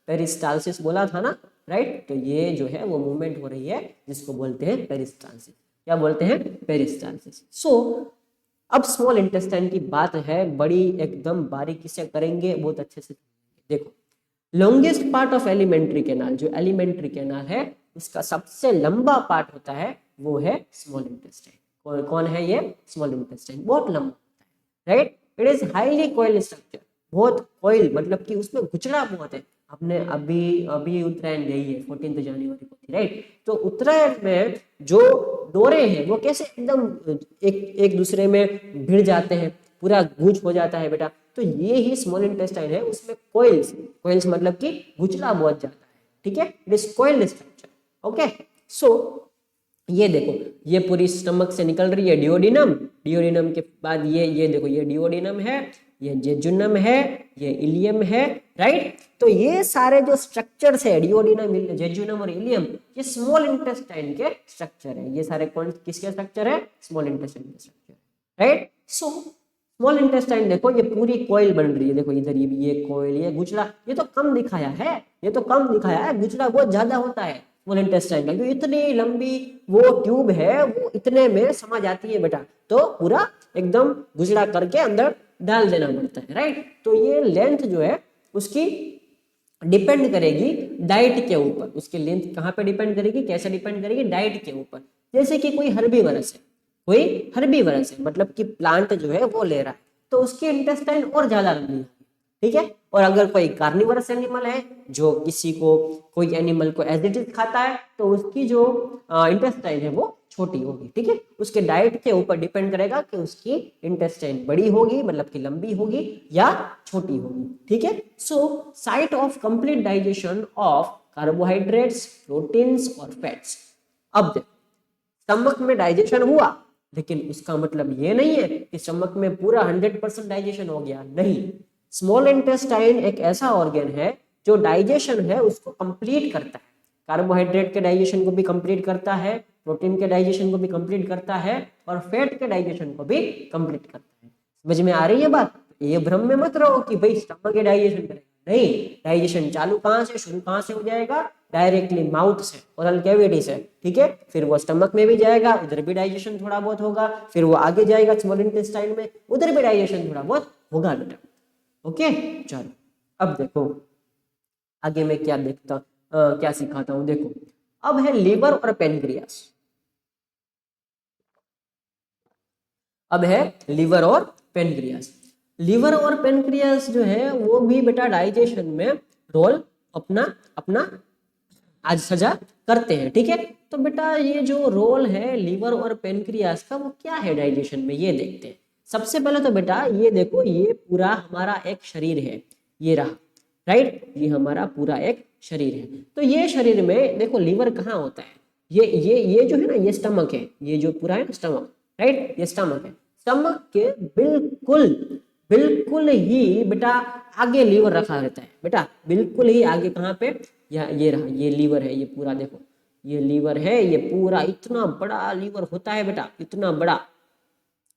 Speaker 1: पेरिस्टाल्सिस बोला था ना, राइट। तो ये जो है वो मूवमेंट हो रही है जिसको बोलते हैं पेरिस्टाल्सिस। क्या बोलते हैं, पेरिस्टाल्सिस। सो अब स्मॉल इंटेस्टाइन की बात है, बड़ी एकदम बारीकी से करेंगे, बहुत अच्छे से। देखो, longest part of alimentary canal, जो एलिमेंट्री कैनाल है उसका सबसे लंबा पार्ट होता है वो है स्मॉल इंटेस्टाइन। कौन है ये, स्मॉल इंटेस्टाइन, बहुत लंबा होता है, right. It is highly coil structure, बहुत कॉइल मतलब कि उसमें गुचड़ा बहुत है। आपने अभी अभी उत्तरायण गई है, 14 जनवरी को थी, राइट। तो उत्तरायण में जो डोरे हैं वो कैसे एकदम एक दूसरे में भिड़ जाते हैं, पूरा गूंज हो जाता है बेटा। तो ये ही स्मॉल इंटेस्टाइन है, उसमें कोइल्स, कोइल्स मतलब कि गुचला बहुत जाता है, ठीक है, it is coiled structure, okay. So ये देखो, ये पूरी स्टमक से निकल रही है डिओडिनम, डिओडिनम के बाद ये देखो, ये डिओडिनम है, ये जेजुनम है, ये इलियम है, राइट। तो ये सारे जो स्ट्रक्चर्स है, डिओडिनम, जेजुनम और इलियम, ये स्मॉल इंटेस्टाइन के स्ट्रक्चर है। ये सारे कौन किसके स्ट्रक्चर है, स्मॉल इंटेस्टाइन के structure, right. So small intestine देखो, ये पूरी कॉइल बन रही है, देखो इधर ये कॉइल, ये गुचड़ा, ये तो कम दिखाया है, ये तो कम दिखाया है, गुचड़ा बहुत ज्यादा होता है स्मॉल इंटेस्टाइन का। इतनी लंबी वो ट्यूब है, वो इतने में समा जाती है बेटा, तो पूरा एकदम गुचड़ा करके अंदर डाल देना पड़ता है, राइट। तो ये लेंथ जो है उसकी डिपेंड करेगी डाइट के ऊपर, उसकी लेंथ कहाँ पे डिपेंड करेगी, कैसे डिपेंड करेगी, डाइट के ऊपर। जैसे कि कोई हर्बीवरस है, कोई हर्बीवरस है मतलब कि प्लांट जो है वो ले रहा है, तो उसकी इंटेस्टाइन और ज्यादा लंबी होगी, ठीक है। और अगर कोई कार्निवरस एनिमल है, जो किसी को कोई एनिमल को एज इट इज खाता है, तो उसकी जो इंटेस्टाइन है वो छोटी होगी, ठीक है। उसके डाइट के ऊपर डिपेंड करेगा कि उसकी इंटेस्टाइन बड़ी होगी, मतलब कि लंबी होगी, या छोटी होगी, ठीक है। So site of complete digestion of carbohydrates, proteins और फैट्स। अब देखो, स्टमक में डाइजेशन हुआ, लेकिन उसका मतलब ये नहीं है कि स्टमक में पूरा 100% डाइजेशन हो गया, नहीं। स्मॉल इंटेस्टाइन एक ऐसा ऑर्गन है जो डाइजेशन है उसको कंप्लीट करता है, कार्बोहाइड्रेट के डाइजेशन को भी कंप्लीट करता है, प्रोटीन के डाइजेशन को भी कंप्लीट करता है, और फैट के डाइजेशन को भी कंप्लीट करता है। समझ में आ रही है बात? ये भ्रम में मत रहो कि भाई स्टमक के डाइजेशन करेगा, नहीं। डाइजेशन चालू कहाँ से, शुरू कहाँ से हो जाएगा? डायरेक्टली माउथ से, ओरल कैविटी से, ठीक है। फिर वो स्टमक में भी जाएगा, उधर भी डाइजेशन थोड़ा बहुत होगा, फिर वो आगे जाएगा स्मॉल इंटेस्टाइन में, उधर भी डाइजेशन थोड़ा बहुत होगा बेटा, ओके। चलो अब देखो आगे मैं क्या सिखाता हूँ, देखो। अब है लीवर और पेनक्रियास। अब है लीवर और पेनक्रियास। लीवर और पेनक्रियास जो है वो भी बेटा डाइजेशन में रोल अपना अपना आज सजा करते हैं, ठीक है। तो बेटा ये जो रोल है लीवर और पेनक्रियास का, वो क्या है डाइजेशन में, ये देखते हैं। सबसे पहले तो बेटा ये देखो, ये पूरा हमारा एक शरीर है, ये रहा, राइट। ये हमारा पूरा एक शरीर है। तो ये शरीर में देखो लीवर कहाँ होता है, ये जो है ना, ये स्टमक है, ये जो पूरा है ना स्टमक, राइट, ये स्टमक है। स्टमक के बिल्कुल बिल्कुल ही बेटा आगे लीवर रखा रहता है बेटा, बिल्कुल ही आगे। कहाँ पे? ये रहा, ये लीवर है, ये पूरा देखो, ये लीवर है, ये पूरा इतना बड़ा लीवर होता है बेटा, इतना बड़ा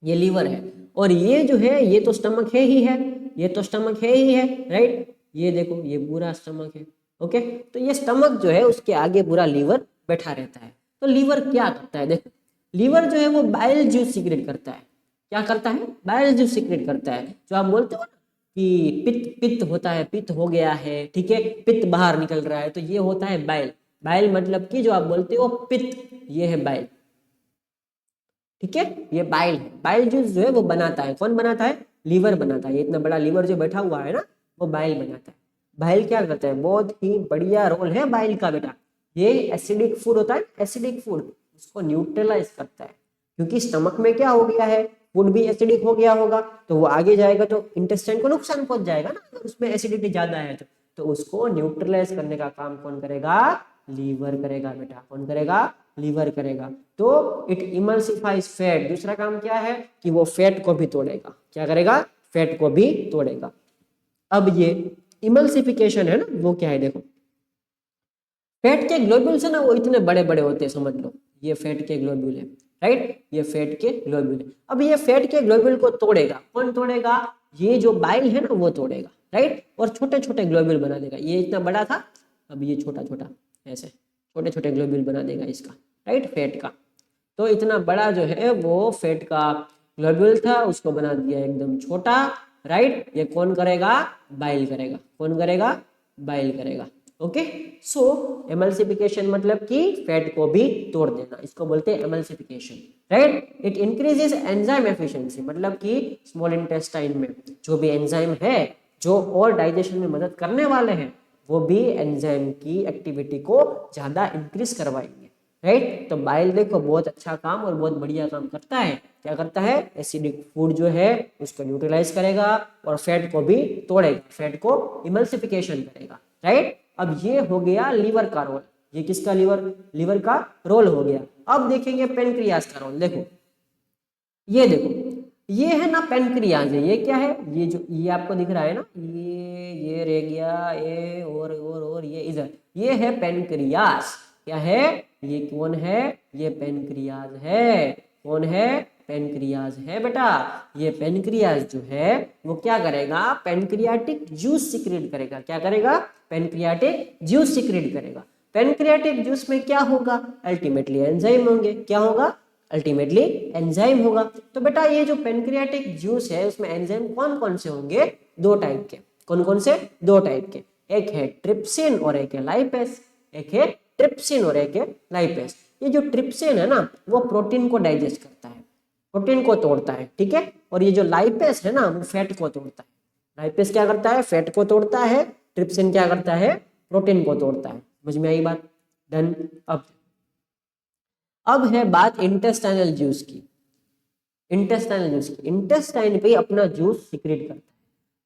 Speaker 1: ये लीवर है। और ये जो है ये तो स्टमक है ही है, ये तो स्टमक है ही है, राइट। ये देखो ये पूरा स्टमक है, ओके। तो ये स्टमक जो है उसके आगे पूरा लीवर बैठा रहता है। तो लीवर क्या करता है, देखो, लीवर जो है वो बाइल जूस सीक्रेट करता है। क्या करता है? बाइल जूस सीक्रेट करता है। जो आप बोलते हो ना कि पित्त पित्त होता है, पित्त हो गया है, ठीक है, पित्त बाहर निकल रहा है, तो ये होता है बाइल। बाइल मतलब कि जो आप बोलते हो पित्त, ये है बाइल, ठीक है, ये बाइल है। बाइल जूस जो है वो बनाता है, कौन बनाता है? लीवर बनाता है। ये इतना बड़ा लीवर जो बैठा हुआ है ना, वो बाइल बनाता है। बाइल क्या करता है? बहुत ही बढ़िया रोल है बाइल का बेटा। ये एसिडिक फूड होता है, एसिडिक फूड, उसको न्यूट्रलाइज करता है। क्योंकि स्टमक में क्या हो गया है, फूड भी एसिडिक हो गया होगा, तो वो आगे जाएगा तो इंटेस्टाइन को नुकसान पहुंच जाएगा ना, अगर उसमें एसिडिटी ज्यादा है तो उसको न्यूट्रलाइज करने का काम कौन करेगा? लीवर करेगा बेटा। कौन करेगा? लीवर करेगा। तो इट इमल्सिफाइज फैट। दूसरा काम क्या है कि वो फैट को भी तोड़ेगा। क्या करेगा? फैट को भी तोड़ेगा। अब ये इमल्सिफिकेशन है ना, वो क्या है देखो, फैट के ग्लोब्यूल्स है ना, वो इतने बड़े बड़े होते हैं, समझ लो, ये फैट के ग्लोब्यूल है, राइट, ये फैट के ग्लोब्यूल है। अब ये फैट के ग्लोब्यूल को तोड़ेगा, कौन तोड़ेगा? ये जो बाइल है ना वो तोड़ेगा, राइट, और छोटे छोटे ग्लोब्यूल बना देगा। ये इतना बड़ा था, अब ये छोटा छोटा ऐसे छोटे छोटे ग्लोब्यूल बना देगा इसका, राइट, फैट का। तो इतना बड़ा जो है वो फैट का ग्लोब्यूल था, उसको बना दिया एकदम छोटा, राइट। ये कौन करेगा? बाइल करेगा। कौन करेगा? बाइल करेगा, ओके। सो एमल्सिफिकेशन मतलब कि फैट को भी तोड़ देना, इसको बोलते हैं emulsification, right. It increases enzyme efficiency, मतलब कि स्मॉल इंटेस्टाइन में जो भी एंजाइम है जो और डाइजेशन में मदद करने वाले हैं, वो भी एंजाइम की एक्टिविटी को ज्यादा इंक्रीज करवाएंगे, राइट। तो बाइल देखो बहुत अच्छा काम और बहुत बढ़िया काम करता है। क्या करता है? एसिडिक फूड जो है उसको न्यूट्रलाइज करेगा और फैट को भी तोड़ेगा, फैट को इमल्सिफिकेशन करेगा, राइट। अब ये हो गया लीवर का रोल। ये किसका लीवर का रोल हो गया। अब देखेंगे पेनक्रियास का रोल। देखो ये देखो, ये है ना पेनक्रियाज है। ये क्या है? ये जो ये आपको दिख रहा है ना, ये रह गया, ये और ये इधर, ये है पेनक्रियास। क्या है? ये कौन है? ये पेनक्रियाज है। कौन है? पेनक्रियाज है बेटा। ये पेनक्रियाज जो है वो क्या करेगा? पेनक्रियाटिक जूस सिक्रेट करेगा। क्या करेगा? पेनक्रियाटिक जूस सिक्रेट करेगा। पेनक्रियाटिक जूस में क्या होगा? अल्टीमेटली एंजाइम होंगे। क्या होगा? अल्टीमेटली एंजाइम होगा। तो बेटा ये जो पेनक्रियाटिक जूस है उसमें एंजाइम कौन कौन से होंगे? दो टाइप के। कौन कौन से? दो टाइप के। एक है ट्रिप्सिन और एक है लाइपेस। एक है ट्रिप्सिन और एक है लाइपेस। ये जो ट्रिप्सिन है ना वो प्रोटीन को डाइजेस्ट करता है, प्रोटीन को तोड़ता है, ठीक है। और ये जो लाइपेस है ना वो फैट को तोड़ता है। लाइपेज क्या करता है, फैट को तोड़ता है, ट्रिप्सिन क्या करता है, प्रोटीन को तोड़ता है। समझ में आई बात? डन। अब है बात इंटेस्टाइनल जूस की। इंटेस्टाइनल जूस की, इंटेस्टाइन पे अपना जूस सीक्रेट करता है,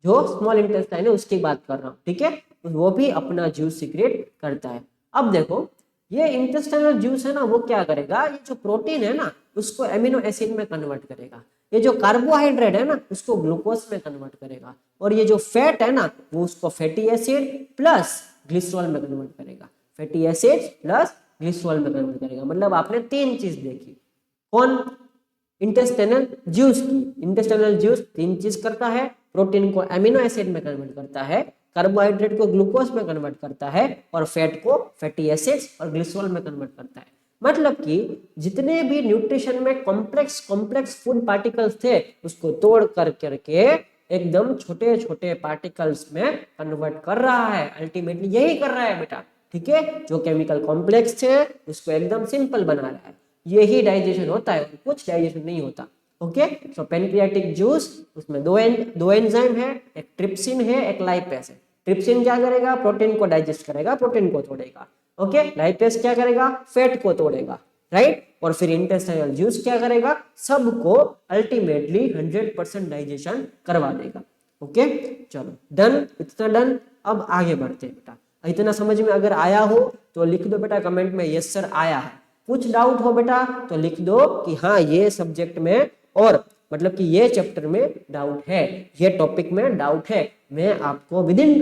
Speaker 1: जो स्मॉल इंटेस्टाइन है उसकी बात कर रहा हूँ, ठीक है, वो भी अपना जूस सीक्रेट करता है। अब देखो ये इंटेस्टाइनल जूस है ना, वो क्या करेगा, ये जो प्रोटीन है ना उसको एमिनो एसिड में कन्वर्ट करेगा, ये जो कार्बोहाइड्रेट है ना उसको ग्लूकोज में कन्वर्ट करेगा, और ये जो फैट है ना वो उसको फैटी एसिड प्लस ग्लिसरॉल में कन्वर्ट करेगा, फैटी एसिड प्लस ग्लिसरॉल में कन्वर्ट करेगा। मतलब आपने तीन चीज देखी, कौन, इंटेस्टाइनल जूस की। इंटेस्टाइनल जूस तीन चीज करता है, प्रोटीन को एमिनो एसिड में कन्वर्ट करता है, कार्बोहाइड्रेट को ग्लूकोज में कन्वर्ट करता है, और फैट को फैटी एसिड्स और ग्लिसरॉल में कन्वर्ट करता है। मतलब कि जितने भी न्यूट्रिशन में कॉम्प्लेक्स कॉम्प्लेक्स फूड पार्टिकल्स थे उसको तोड़ कर करके एकदम छोटे छोटे पार्टिकल्स में कन्वर्ट कर रहा है, अल्टीमेटली यही कर रहा है बेटा, ठीक है। जो केमिकल कॉम्प्लेक्स थे उसको एकदम सिंपल बना रहा है, यही डाइजेशन होता है, कुछ डाइजेशन नहीं होता। ओके, सो पेनक्रियाटिक जूस, उसमें दो एंजाइम है, एक ट्रिप्सिन है, एक लाइपेज है। ट्रिप्सिन क्या करेगा, प्रोटीन को डाइजेस्ट करेगा, प्रोटीन को तोड़ेगा। ओके, लाइपेज क्या करेगा, फैट को तोड़ेगा, राइट। और फिर इंटेस्टाइनल जूस क्या करेगा, सबको अल्टीमेटली 100% डाइजेशन करवा देगा। ओके, चलो डन, इतना डन। अब आगे बढ़ते हैं बेटा, इतना समझ में अगर आया हो तो लिख दो बेटा कमेंट में यस सर आया है। कुछ डाउट हो बेटा तो लिख दो कि हाँ ये सब्जेक्ट में, और मतलब कि ये चैप्टर में डाउट है, ये टॉपिक में डाउट है। मैं आपको विद इन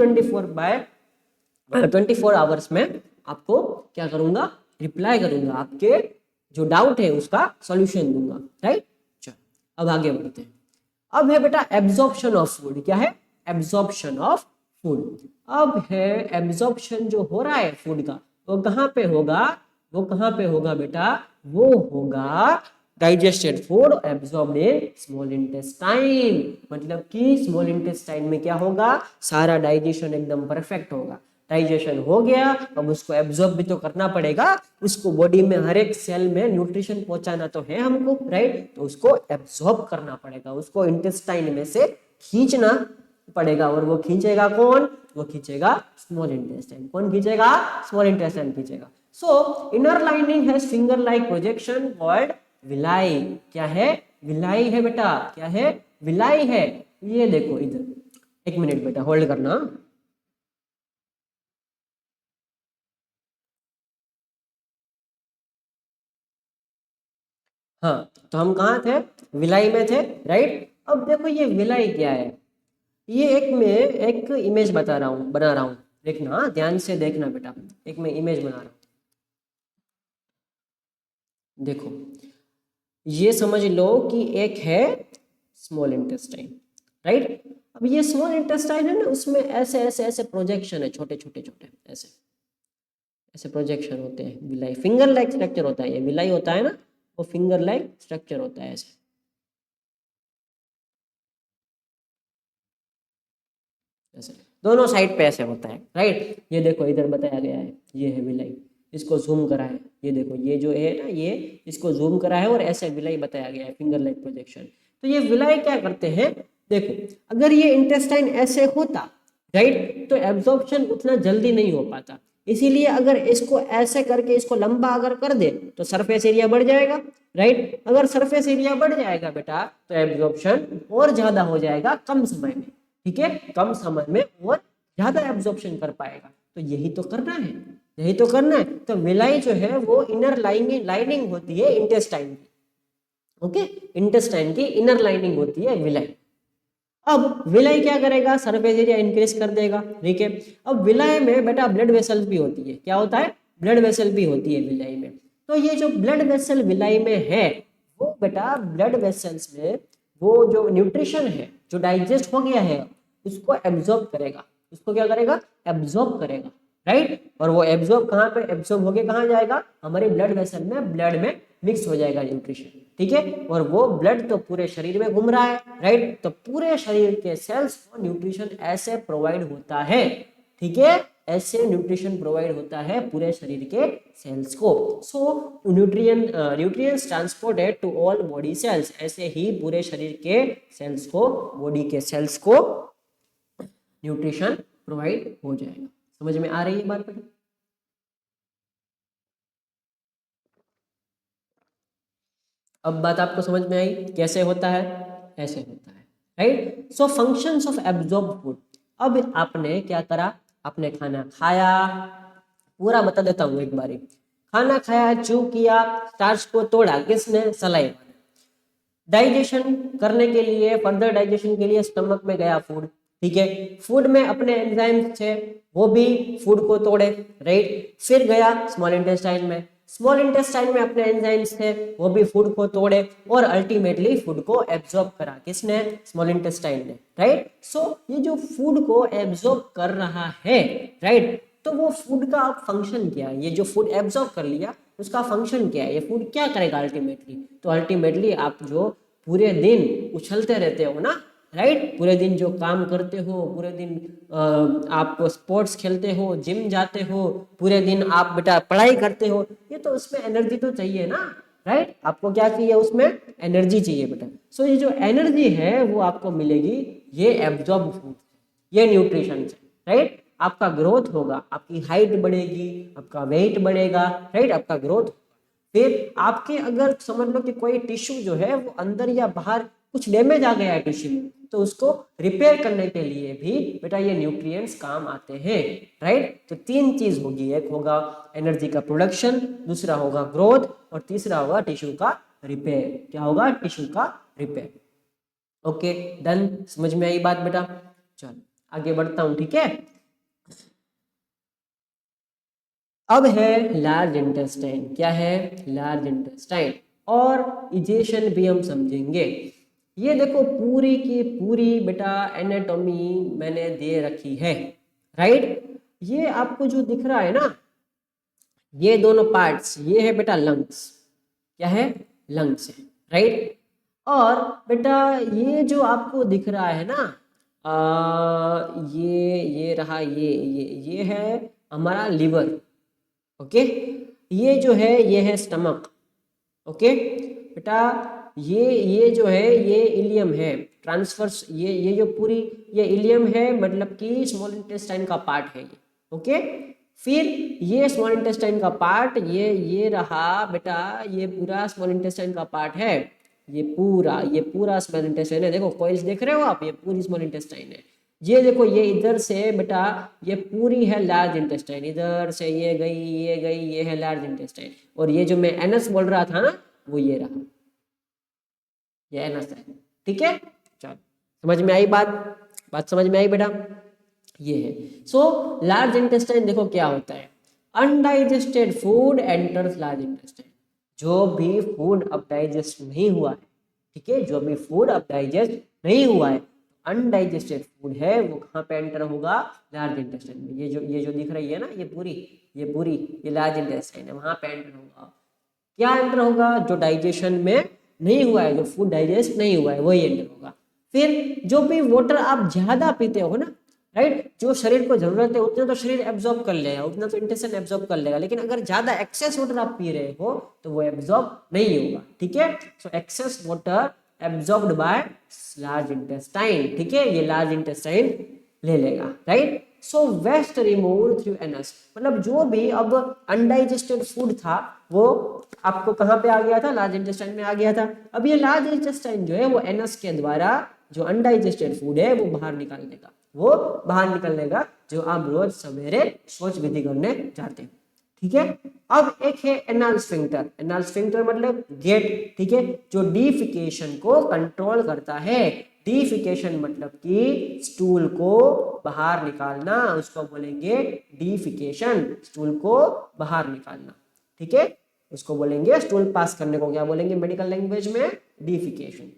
Speaker 1: 24 आवर्स में आपको क्या करूंगा, रिप्लाई करूंगा, आपके जो डाउट है उसका सॉल्यूशन दूंगा, राइट। चलो अब आगे बढ़ते हैं। अब है बेटा एब्जॉर्प्शन ऑफ फूड। क्या है, एब्जॉर्प्शन ऑफ फूड। अब है एब्जॉर्प्शन जो हो रहा है फूड का, वो कहाँ पे होगा, वो कहाँ पे होगा बेटा, वो होगा digested food absorbed in small intestine. मतलब कि स्मॉल इंटेस्टाइन में क्या होगा, सारा डाइजेशन एकदम परफेक्ट होगा। डाइजेशन हो गया, अब उसको एब्जॉर्ब भी तो करना पड़ेगा, उसको बॉडी में हर एक सेल में न्यूट्रिशन पहुंचाना तो है हमको, राइट। तो उसको एब्जॉर्ब करना पड़ेगा, उसको इंटेस्टाइन में से खींचना पड़ेगा, और वो खींचेगा कौन, वो खींचेगा स्मॉल इंटेस्टाइन। कौन खींचेगा, स्मॉल इंटेस्टाइन खींचेगा। सो inner lining has finger like projection called villi. क्या है, विलाई है बेटा, क्या है, विलाई है। ये देखो इधर, एक मिनट बेटा होल्ड करना। हाँ, तो हम कहाँ थे, विलाई में थे, राइट। अब देखो ये विलाई क्या है, ये एक मैं एक इमेज बता रहा हूँ, बना रहा हूँ, देखना हाँ, ध्यान से देखना बेटा। एक मैं इमेज बना रहा हूँ, देखो ये समझ लो कि एक है स्मॉल इंटेस्टाइन, राइट। अब ये स्मॉल इंटेस्टाइन है ना, उसमें ऐसे ऐसे ऐसे प्रोजेक्शन है, छोटे छोटे छोटे ऐसे ऐसे प्रोजेक्शन होते हैं। विलाई फिंगर लाइक स्ट्रक्चर होता है, ये विलाई होता है ना, वो फिंगर लाइक स्ट्रक्चर होता है ऐसे ऐसे, दोनों साइड पे ऐसे होता है, राइट। ये देखो इधर बताया गया है, ये है विलाई, इसको जूम करा है, ये देखो ये जो है ना, ये इसको जूम करा है और ऐसे विलाई बताया गया है, फिंगर लाइक प्रोजेक्शन। तो ये विलाई क्या करते हैं, देखो अगर ये इंटेस्टाइन ऐसे होता, राइट, तो एब्जॉर्प्शन उतना जल्दी नहीं हो पाता। इसीलिए अगर इसको ऐसे करके इसको लंबा अगर कर दे तो सरफेस एरिया बढ़ जाएगा, राइट। अगर सरफेस एरिया बढ़ जाएगा बेटा तो एब्जॉर्प्शन और ज्यादा हो जाएगा कम समय में, ठीक है, कम समय में और ज्यादा एब्जॉर्प्शन कर पाएगा। तो यही तो करना है, यही तो करना है। तो विलाई जो है वो इनर लाइनिंग होती है इंटेस्टाइन की, ओके, इंटेस्टाइन की इनर लाइनिंग होती है विलाई। अब विलाई क्या करेगा, सरफेस एरिया इंक्रीज कर देगा, ठीक है। अब विलाई में बेटा ब्लड वेसल भी होती है, क्या होता है, ब्लड वेसल भी होती है विलाई में। तो ये जो ब्लड वेसल विलाई में है, वो बेटा ब्लड वेसल्स में वो जो न्यूट्रिशन है जो डाइजेस्ट हो गया है उसको एब्जॉर्ब करेगा, उसको क्या करेगा, एब्जॉर्ब करेगा, राइट। और वो एब्जॉर्ब कहाँ पे, एब्जॉर्ब होके कहाँ जाएगा, हमारे ब्लड वेसल में, ब्लड में मिक्स हो जाएगा न्यूट्रिशन, ठीक है। और वो ब्लड तो पूरे शरीर में घूम रहा है, राइट। तो पूरे शरीर के सेल्स को न्यूट्रिशन ऐसे प्रोवाइड होता है, ठीक है, ऐसे न्यूट्रिशन प्रोवाइड होता है पूरे शरीर के सेल्स को। So nutrients transported to all body cells, ऐसे ही पूरे शरीर के सेल्स को, बॉडी के सेल्स को न्यूट्रिशन प्रोवाइड हो जाएगा। समझ में आ रही है बात बेटा? अब बात आपको समझ में आई कैसे होता है? ऐसे होता है, right. So functions of absorb food. अब आपने क्या करा, आपने खाना खाया, पूरा बता देता हूँ एक बारी। खाना खाया, च्यू किया, स्टार्च को तोड़ा, किसने? सलाइवा। डाइजेशन करने के लिए, फर्दर डाइजेशन के लिए स्टमक में गया फूड, ठीक है। फूड में अपने एंजाइम्स थे, वो भी फूड को तोड़े, राइट। फिर गया स्मॉल इंटेस्टाइन में, स्मॉल इंटेस्टाइन में अपने एंजाइम्स थे, वो भी फूड को तोड़े, और अल्टीमेटली फूड को एब्जॉर्ब करा, किसने? स्मॉल इंटेस्टाइन ने, राइट। सो ये जो फूड को एब्जॉर्ब कर रहा है, राइट, तो वो फूड का फंक्शन क्या है? ये जो फूड एब्जॉर्ब कर लिया उसका फंक्शन क्या है? ये फूड क्या करेगा अल्टीमेटली? तो अल्टीमेटली आप जो पूरे दिन उछलते रहते हो ना, राइट, पूरे दिन जो काम करते हो, पूरे दिन आप स्पोर्ट्स खेलते हो, जिम जाते हो, पूरे दिन आप बेटा पढ़ाई करते हो, ये तो उसमें एनर्जी तो चाहिए ना, राइट। आपको क्या चाहिए? उसमें एनर्जी चाहिए बेटा। सो ये जो एनर्जी है वो आपको मिलेगी ये एब्जॉर्ब फूड, ये न्यूट्रिशन से, राइट। आपका ग्रोथ होगा, आपकी हाइट बढ़ेगी, आपका वेट बढ़ेगा, राइट, आपका ग्रोथ। फिर आपके अगर समझ लो कि कोई टिश्यू जो है वो अंदर या बाहर कुछ डैमेज आ गया है टिश्यू में, तो उसको रिपेयर करने के लिए भी बेटा ये न्यूट्रिएंट्स काम आते हैं, राइट। तो तीन चीज होगी, एक होगा एनर्जी का प्रोडक्शन, दूसरा होगा ग्रोथ, और तीसरा होगा टिश्यू का रिपेयर। क्या होगा? टिश्यू का रिपेयर। ओके डन, समझ में आई बात बेटा? चलो आगे बढ़ता हूं, ठीक है। अब है लार्ज इंटेस्टाइन। क्या है? Large intestine. और इजेशन भी हम समझेंगे। ये देखो पूरी की पूरी बेटा एनाटॉमी मैंने दे रखी है, राइट। ये आपको जो दिख रहा है ना, ये दोनों पार्ट्स, ये है बेटा लंग्स। क्या है? लंग्स है, राइट। और बेटा ये जो आपको दिख रहा है ना, ये रहा, ये है हमारा लिवर, ओके। ये है स्टमक, ओके बेटा। ये जो है ये इलियम है, ट्रांसफर्स, ये जो पूरी ये इलियम है, मतलब कि स्मॉल इंटेस्टाइन का पार्ट है ये, ओके। फिर ये स्मॉल इंटेस्टाइन का पार्ट, ये रहा बेटा, ये पूरा स्मॉल इंटेस्टाइन का पार्ट है, ये पूरा स्मॉल इंटेस्टाइन है। देखो कॉइल्स देख रहे हो आप, ये पूरी स्मॉल इंटेस्टाइन है। ये देखो ये इधर से बेटा ये पूरी है लार्ज इंटेस्टाइन, इधर से ये गई, ये है लार्ज इंटेस्टाइन। और ये जो मैं एनस बोल रहा था ना, वो ये रहा, ये एनस है, ठीक है। चलो समझ में आई बात समझ में आई बेटा? ये है। सो लार्ज इंटेस्टाइन देखो क्या होता है, undigested food enters large intestine. जो भी फूड अब डाइजेस्ट नहीं हुआ है, ठीक है, जो भी फूड अब डाइजेस्ट नहीं हुआ है, अनडाइजेस्टेड फूड है, वो कहाँ पे एंटर होगा? लार्ज इंटेस्टाइन में। ये जो दिख रही है ना, ये लार्ज इंटेस्टाइन है, वहां पे एंटर होगा। क्या एंटर होगा? जो डाइजेशन में नहीं हुआ है, जो फूड डाइजेस्ट नहीं हुआ है, वही एंटर होगा। फिर जो भी वाटर आप ज्यादा पीते हो ना, राइट, जो शरीर को जरूरत है उतना तो शरीर एब्जॉर्ब कर लेगा, उतना तो इंटेस्टाइन एब्जॉर्ब कर लेगा, लेकिन अगर ज्यादा एक्सेस वाटर आप पी रहे हो तो वो एब्जॉर्ब नहीं होगा, ठीक है। So excess water absorbed by large intestine, ठीक है, ये लार्ज इंटेस्टाइन ले लेगा, right. So waste remove through anus, मतलब जो भी अब अनडाइजेस्टेड फूड था वो आपको कहाँ पे आ गया था? लार्ज इंटेस्टाइन में आ गया था। अब ये लार्ज इंटेस्टाइन जो है वो एनस के द्वारा जो अनडाइजेस्टेड फूड है वो बाहर निकाल देगा, जो आप रोज सवेरे शौच विधि करने जाते हैं, ठीक है। अब एक है एनाल स्फिंक्टर। एनाल स्फिंक्टर मतलब गेट, ठीक है, जो डीफिकेशन को कंट्रोल करता है। डीफिकेशन मतलब कि स्टूल को बाहर निकालना, उसको बोलेंगे डीफिकेशन, स्टूल को बाहर निकालना, ठीक है, उसको बोलेंगे स्टूल पास करने को क्या बोलेंगे मेडिकल लैंग्वेज में? डीफिकेशन,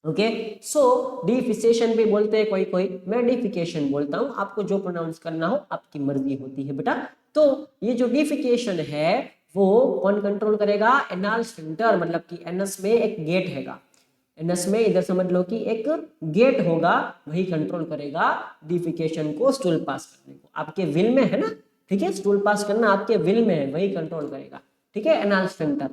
Speaker 1: ओके। सो डिफिकेशन भी बोलते हैं कोई कोई, मैं डिफिकेशन बोलता हूं, आपको जो प्रोनाउंस करना हो आपकी मर्जी होती है बेटा। तो ये जो डिफिकेशन है वो कौन कंट्रोल करेगा? एनाल स्फिंक्टर, मतलब कि एनस में एक गेट हैगा, एनस में इधर समझ लो कि एक गेट होगा, वही कंट्रोल करेगा डिफिकेशन को, स्टूल पास करने को। आपके विल में है ना, ठीक है, स्टूल पास करना आपके विल में है, वही कंट्रोल करेगा, ठीक है, एनाल स्फिंक्टर,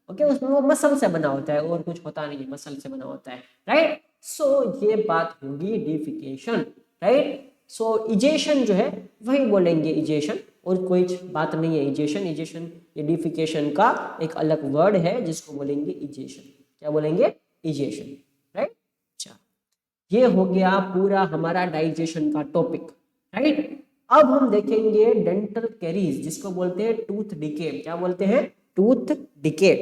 Speaker 1: ओके। उसमें वो मसल से बना होता है और कुछ होता नहीं है, मसल से बना होता है, राइट। सो ये बात होगी डिफिकेशन, राइट। सो इजेशन जो है वही बोलेंगे इजेशन, और कोई बात नहीं है। इजेशन इजेशन एडिफिकेशन का एक अलग वर्ड है जिसको बोलेंगे इजेशन। क्या बोलेंगे? Egestion, right. अच्छा, ये हो गया पूरा हमारा डाइजेशन का टॉपिक, राइट। अब हम देखेंगे डेंटल कैरीज, जिसको बोलते हैं टूथ डिके। क्या बोलते हैं? Tooth decay.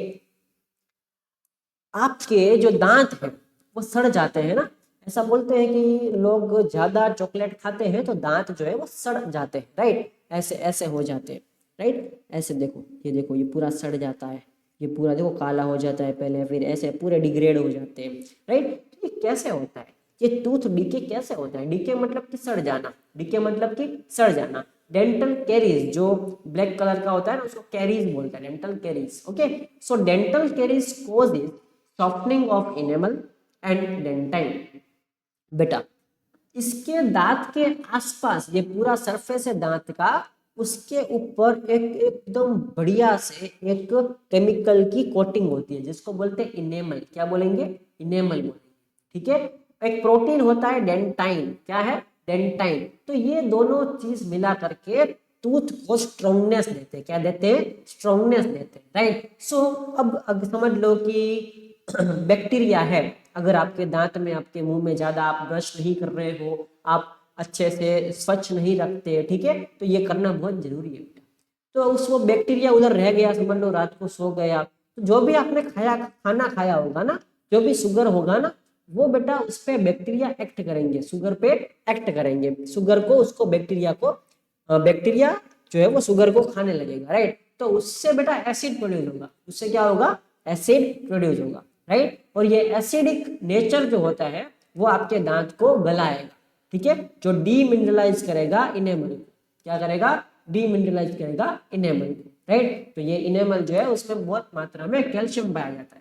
Speaker 1: आपके जो दांत हैं वो सड़ जाते हैं ना, ऐसा बोलते हैं कि लोग ज्यादा चॉकलेट खाते हैं तो दांत जो है वो सड़ जाते हैं, राइट। ऐसे ऐसे हो जाते हैं, राइट। ऐसे देखो, ये पूरा सड़ जाता है, ये पूरा देखो काला हो जाता है पहले, फिर ऐसे पूरे डिग्रेड हो जाते हैं, राइट। ये कैसे होता है? ये टूथ डीके कैसे होता है? डीके मतलब कि सड़ जाना, डीके मतलब कि सड़ जाना। डेंटल कैरीज जो ब्लैक कलर का होता है ना, उसको कैरीज बोलते हैं, dental caries. Okay, so dental caries causes softening of enamel and dentine. बेटा, इसके दांत के आसपास, ये पूरा सरफेस है दांत का, उसके ऊपर एक एकदम बढ़िया से एक केमिकल की कोटिंग होती है जिसको बोलते हैं इनेमल। क्या बोलेंगे? इनेमल बोलेंगे, ठीक है। एक प्रोटीन होता है डेंटाइन। क्या है? डेंटाइन। तो ये दोनों चीज मिला करके टूथ को स्ट्रोंगनेस देते हैं। क्या देते हैं? स्ट्रोंगनेस देते हैं, राइट। सो अब समझ लो कि बैक्टीरिया है अगर आपके दांत में, आपके मुंह में, ज्यादा आप ब्रश नहीं कर रहे हो, आप अच्छे से स्वच्छ नहीं रखते, ठीक है, तो ये करना बहुत जरूरी है बेटा। तो उस वो बैक्टीरिया उधर रह गया, समझ लो रात को सो गया, तो जो भी आपने खाना खाया होगा ना, जो भी शुगर होगा ना, वो बेटा उस पर बैक्टीरिया एक्ट करेंगे, शुगर पे एक्ट करेंगे, शुगर को, उसको बैक्टीरिया को, बैक्टीरिया जो है वो शुगर को खाने लगेगा, राइट। तो उससे बेटा एसिड प्रोड्यूस होगा, उससे क्या होगा? एसिड प्रोड्यूस होगा, राइट। और ये एसिडिक नेचर जो होता है वो आपके दांत को गलाएगा, ठीक है, जो डीमिनरलाइज करेगा इनेमल को। क्या करेगा? डीमिनरलाइज करेगा इनेमल को, राइट। तो ये इनेमल जो है उसमें बहुत मात्रा में कैल्शियम पाया जाता है,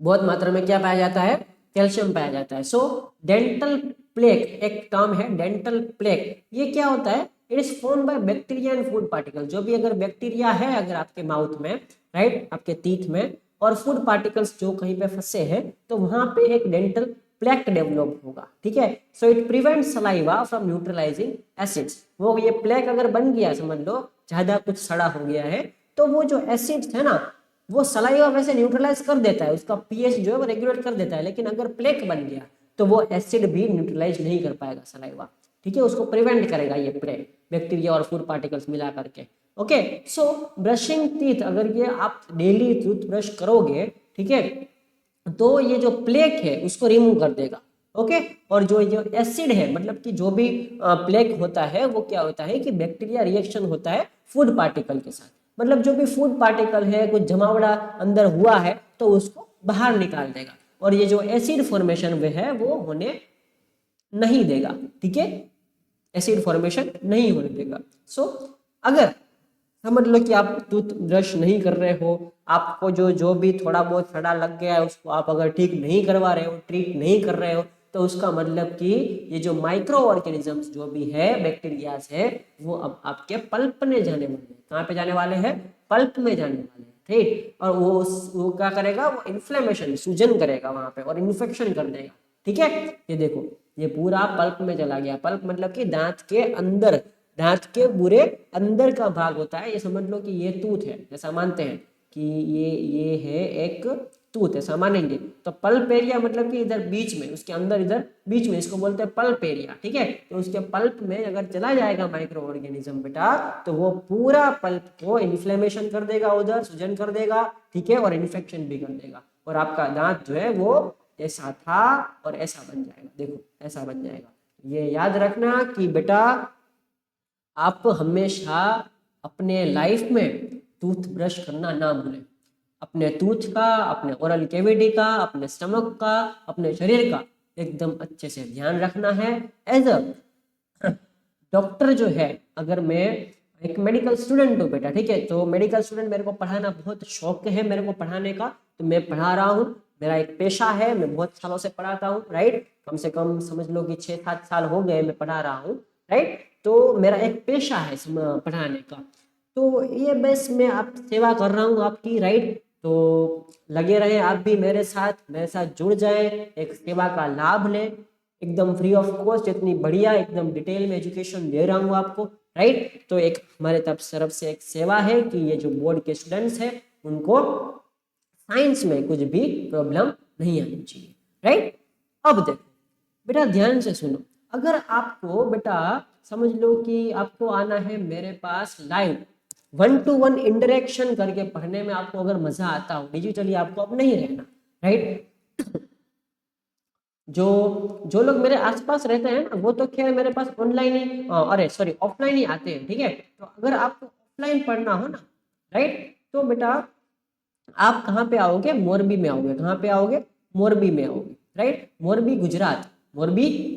Speaker 1: बहुत मात्रा में क्या पाया जाता है? कैल्शियम पाया जाता है। सो डेंटल प्लेक, एक टर्म है डेंटल प्लेक। ये क्या होता है? It is form by bacteria and food particle. जो भी अगर बैक्टीरिया है अगर आपके माउथ में, राइट, आपके टीथ में, और फूड पार्टिकल्स जो कहीं पे फंसे हैं, तो वहां पे एक डेंटल प्लेक डेवलप होगा, ठीक है। So it prevent saliva from neutralising acids. वो ये प्लेक अगर बन गया, समझ लो ज्यादा कुछ सड़ा हो गया है, तो वो जो एसिड्स है ना, वो सलाइवा वैसे न्यूट्रलाइज कर देता है, उसका पीएच जो है वो रेगुलेट कर देता है, लेकिन अगर प्लेक बन गया तो वो एसिड भी न्यूट्रलाइज नहीं कर पाएगा सलाइवा, ठीक है, उसको प्रिवेंट करेगा ये प्लेक, बैक्टीरिया और फूड पार्टिकल्स मिला करके। ओके, सो ब्रशिंग टीथ, अगर ये आप डेली टूथ ब्रश करोगे, ठीक है, तो ये जो प्लेक है उसको रिमूव कर देगा। ओके, और जो एसिड है, मतलब कि जो भी प्लेक होता है वो क्या होता है कि बैक्टीरिया रिएक्शन होता है फूड पार्टिकल के साथ, मतलब जो भी फूड पार्टिकल है, कुछ जमावड़ा अंदर हुआ है तो उसको बाहर निकाल देगा, और ये जो एसिड फॉर्मेशन वे है वो होने नहीं देगा, ठीक है, एसिड फॉर्मेशन नहीं होने देगा। सो अगर समझ लो कि आप टूथ ब्रश नहीं कर रहे हो, आपको जो भी थोड़ा बहुत सड़ा लग गया है उसको आप अगर ठीक नहीं करवा रहे हो, ट्रीट नहीं कर रहे हो, तो उसका मतलब कि ये जो माइक्रो ऑर्गेनिजम्स जो भी है, बैक्टीरियाज है, वो अब आपके पल्प में जाने वाले हैं। कहाँ पे जाने वाले हैं? पल्प में जाने वाले हैं, ठीक। और वो क्या करेगा? वो इन्फ्लेमेशन, सूजन करेगा वहां पे और इन्फेक्शन कर देगा, ठीक है। ये देखो, ये पूरा पल्प में चला गया। पल्प मतलब कि दांत के अंदर, दांत के पूरे अंदर का भाग होता है। ये समझ लो कि ये टूथ है, जैसा मानते हैं कि ये है एक टूथ, ऐसा मानेंगे तो पल्प एरिया मतलब कि इधर बीच में, उसके अंदर इधर बीच में, इसको बोलते हैं पल्प एरिया, ठीक है। तो उसके पल्प में अगर चला जाएगा माइक्रो ऑर्गेनिज्म बेटा, तो वो पूरा पल्प को इन्फ्लेमेशन कर देगा, उधर सूजन कर देगा, ठीक है, और इन्फेक्शन भी कर देगा, और आपका दांत जो है वो ऐसा था और ऐसा बन जाएगा। देखो ऐसा बन जाएगा। ये याद रखना कि बेटा आप हमेशा अपने लाइफ में टूथ ब्रश करना ना भूलें। अपने टूथ का, अपने ओरल कैविटी का, अपने स्टमक का, अपने शरीर का एकदम अच्छे से ध्यान रखना है। एज अ डॉक्टर जो है, अगर मैं एक मेडिकल स्टूडेंट हूँ बेटा, ठीक है, तो मेडिकल स्टूडेंट, मेरे को पढ़ाना बहुत शौक है मेरे को पढ़ाने का, तो मैं पढ़ा रहा हूँ, मेरा एक पेशा है, मैं बहुत सालों से पढ़ाता हूँ, राइट। कम से कम समझ लो कि 6-7 साल हो गए मैं पढ़ा रहा हूँ, राइट। तो मेरा एक पेशा है पढ़ाने का। तो ये बस मैं आप सेवा कर रहा हूँ आपकी, राइट। तो लगे रहे आप भी मेरे साथ जुड़ जाए, एक सेवा का लाभ लें, एकदम फ्री ऑफ कॉस्ट, इतनी बढ़िया एकदम डिटेल में एजुकेशन दे रहा हूँ आपको, राइट। तो एक हमारे तरफ से एक सेवा है कि ये जो बोर्ड के स्टूडेंट्स हैं उनको साइंस में कुछ भी प्रॉब्लम नहीं आनी चाहिए, राइट। अब देखो बेटा, ध्यान से सुनो, अगर आपको बेटा समझ लो कि आपको आना है मेरे पास लाइव 1-to-1 इंटरेक्शन करके पढ़ने में आपको अगर मजा आता हो, डिजिटली आपको अब नहीं रहना, राइट। जो जो लोग मेरे आसपास रहते हैं ना, वो तो खैर मेरे पास ऑनलाइन ही ऑफलाइन ही आते हैं, ठीक है। तो अगर आपको ऑफलाइन पढ़ना हो ना, राइट, तो बेटा आप कहाँ पे आओगे, मोरबी में आओगे। कहाँ पे आओगे, मोरबी में आओगे, राइट। मोरबी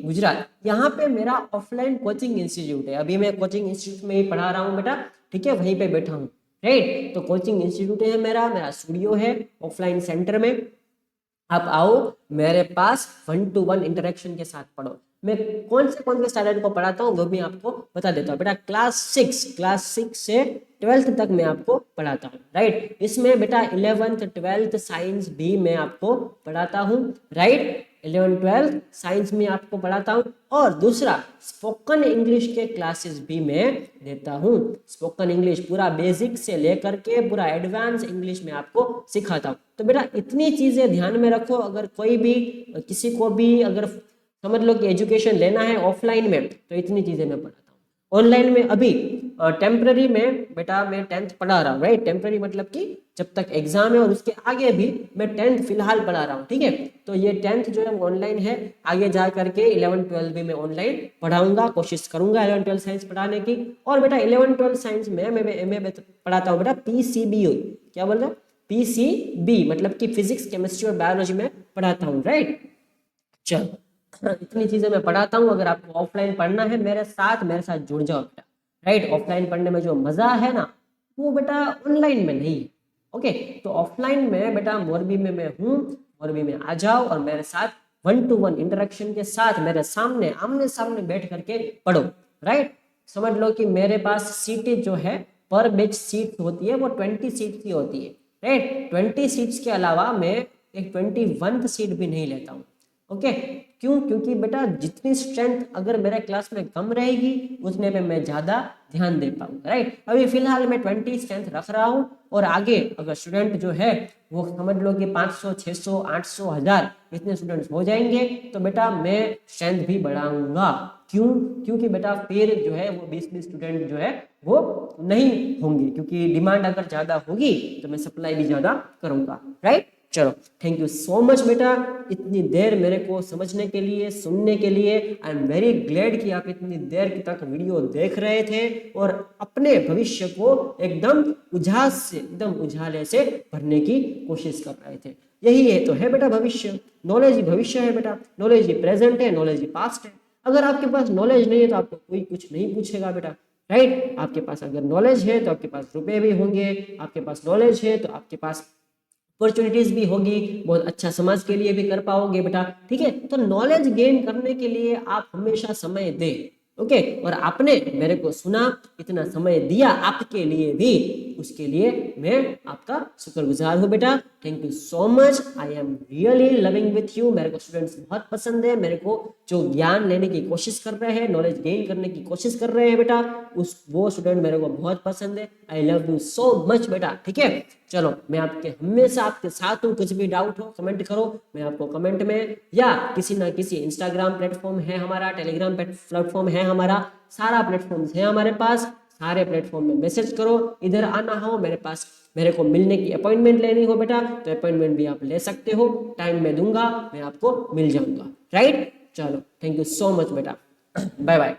Speaker 1: गुजरात, यहाँ पे मेरा ऑफलाइन कोचिंग इंस्टीट्यूट है। अभी मैं कोचिंग इंस्टीट्यूट में ही पढ़ा रहा हूँ बेटा, ठीक है, वहीं पे बैठा हूँ, राइट। तो कोचिंग इंस्टीट्यूट है मेरा स्टूडियो है ऑफलाइन सेंटर में। आप आओ मेरे पास 1-to-1 इंटरेक्शन के साथ पढ़ो। मैं कौन से स्टैंडर्ड को पढ़ाता हूँ वो भी आपको बता देता हूँ बेटा। क्लास 6 से 12th तक मैं आपको पढ़ाता हूँ, राइट। इसमें बेटा 11th 12th साइंस भी मैं आपको पढ़ाता हूँ, राइट। 11th 12th साइंस में आपको पढ़ाता हूँ। और दूसरा स्पोकन इंग्लिश के क्लासेस भी मैं देता हूँ। स्पोकन इंग्लिश पूरा बेसिक से लेकर के पूरा एडवांस इंग्लिश में आपको सिखाता हूँ। तो बेटा इतनी चीजें ध्यान में रखो। अगर कोई भी किसी को भी अगर समझ लो कि एजुकेशन लेना है ऑफलाइन में, तो इतनी चीजें मैं पढ़ाता हूँ। ऑनलाइन में अभी टेम्पररी में बेटा मैं 10th पढ़ा रहा हूँ, राइट। टेम्पररी मतलब कि जब तक एग्जाम है और उसके आगे भी मैं 10th फिलहाल पढ़ा रहा हूँ, ठीक है। तो ये 10th जो है वो ऑनलाइन है, आगे जा करके 11th 12th भी मैं ऑनलाइन पढ़ाऊंगा, कोशिश करूंगा 11th 12th साइंस पढ़ाने की। और बेटा 11th 12th साइंस में मैं एमए पढ़ाता हूँ बेटा PCB। क्या बोल रहे हैं, PCB मतलब कि फिजिक्स केमिस्ट्री और बायोलॉजी में पढ़ाता हूँ, राइट। चलो इतनी चीजें मैं पढ़ाता हूँ। अगर आपको ऑफलाइन पढ़ना है मेरे साथ जुड़ जाओ बेटा, राइट। ऑफलाइन पढ़ने में जो मजा है ना, वो बेटा ऑनलाइन में नहीं है, ओके। तो ऑफलाइन में बेटा मोरबी में मैं हूँ, मोरबी में आ जाओ और मेरे साथ 1-to-1 इंटरेक्शन के साथ मेरे सामने आमने सामने बैठ करके पढ़ो, राइट। समझ लो कि मेरे पास सीटें जो है पर बैच सीट होती है वो 20 सीट की होती है, राइट। 20 सीट्स के अलावा मैं एक 21th सीट भी नहीं लेता हूँ, ओके। क्यों, क्योंकि बेटा जितनी स्ट्रेंथ अगर मेरे क्लास में कम रहेगी उतने पे मैं ज्यादा ध्यान दे पाऊंगा, राइट। अभी फिलहाल मैं 20 स्ट्रेंथ रख रहा हूँ और आगे अगर स्टूडेंट जो है वो समझ लो कि 500 600 800 1000 इतने स्टूडेंट्स हो जाएंगे तो बेटा मैं स्ट्रेंथ भी बढ़ाऊंगा। क्यों, क्योंकि बेटा फिर जो है वो 20-20 स्टूडेंट जो है वो नहीं होंगे, क्योंकि डिमांड अगर ज्यादा होगी तो मैं सप्लाई भी ज्यादा करूंगा, राइट। चलो थैंक यू सो मच बेटा, इतनी देर मेरे को समझने के लिए, सुनने के लिए। आई एम वेरी ग्लैड कि आप इतनी देर तक वीडियो देख रहे थे और अपने भविष्य को एकदम उजास से, एकदम उजाले से भरने की कोशिश कर रहे थे। यही है तो है बेटा भविष्य। नॉलेज ही भविष्य है बेटा, नॉलेज ही प्रेजेंट है, नॉलेज ही पास्ट है। अगर आपके पास नॉलेज नहीं है तो आपको कोई कुछ नहीं पूछेगा बेटा, राइट। आपके पास अगर नॉलेज है तो आपके पास रुपए भी होंगे, आपके पास नॉलेज है तो आपके पास अपॉर्चुनिटीज भी होगी, बहुत अच्छा समाज के लिए भी कर पाओगे बेटा, ठीक है। तो नॉलेज गेन करने के लिए आप हमेशा समय दें, ओके। और आपने मेरे को सुना, इतना समय दिया आपके लिए भी, उसके लिए मैं आपका शुक्रगुजार हूँ बेटा। Thank you so much, I am really loving with you. मेरे को स्टूडेंट्स बहुत पसंद है, मेरे को जो ज्ञान लेने की कोशिश कर रहे हैं, नॉलेज गेन करने की कोशिश कर रहे हैं बेटा, वो स्टूडेंट मेरे को बहुत पसंद है। I love you so much बेटा, ठीक है। चलो मैं आपके हमेशा आपके साथ हूँ, कुछ भी डाउट हो कमेंट करो, मैं आपको कमेंट में या किसी ना किसी इंस्टाग्राम प्लेटफॉर्म है हमारा, टेलीग्राम प्लेटफॉर्म है हमारा, सारा प्लेटफॉर्म है हमारे पास, सारे प्लेटफॉर्म में मैसेज करो। इधर आना हो मेरे पास, मेरे को मिलने की अपॉइंटमेंट लेनी हो बेटा तो अपॉइंटमेंट भी आप ले सकते हो, टाइम में दूंगा, मैं आपको मिल जाऊंगा, राइट। चलो थैंक यू सो मच बेटा, बाय बाय।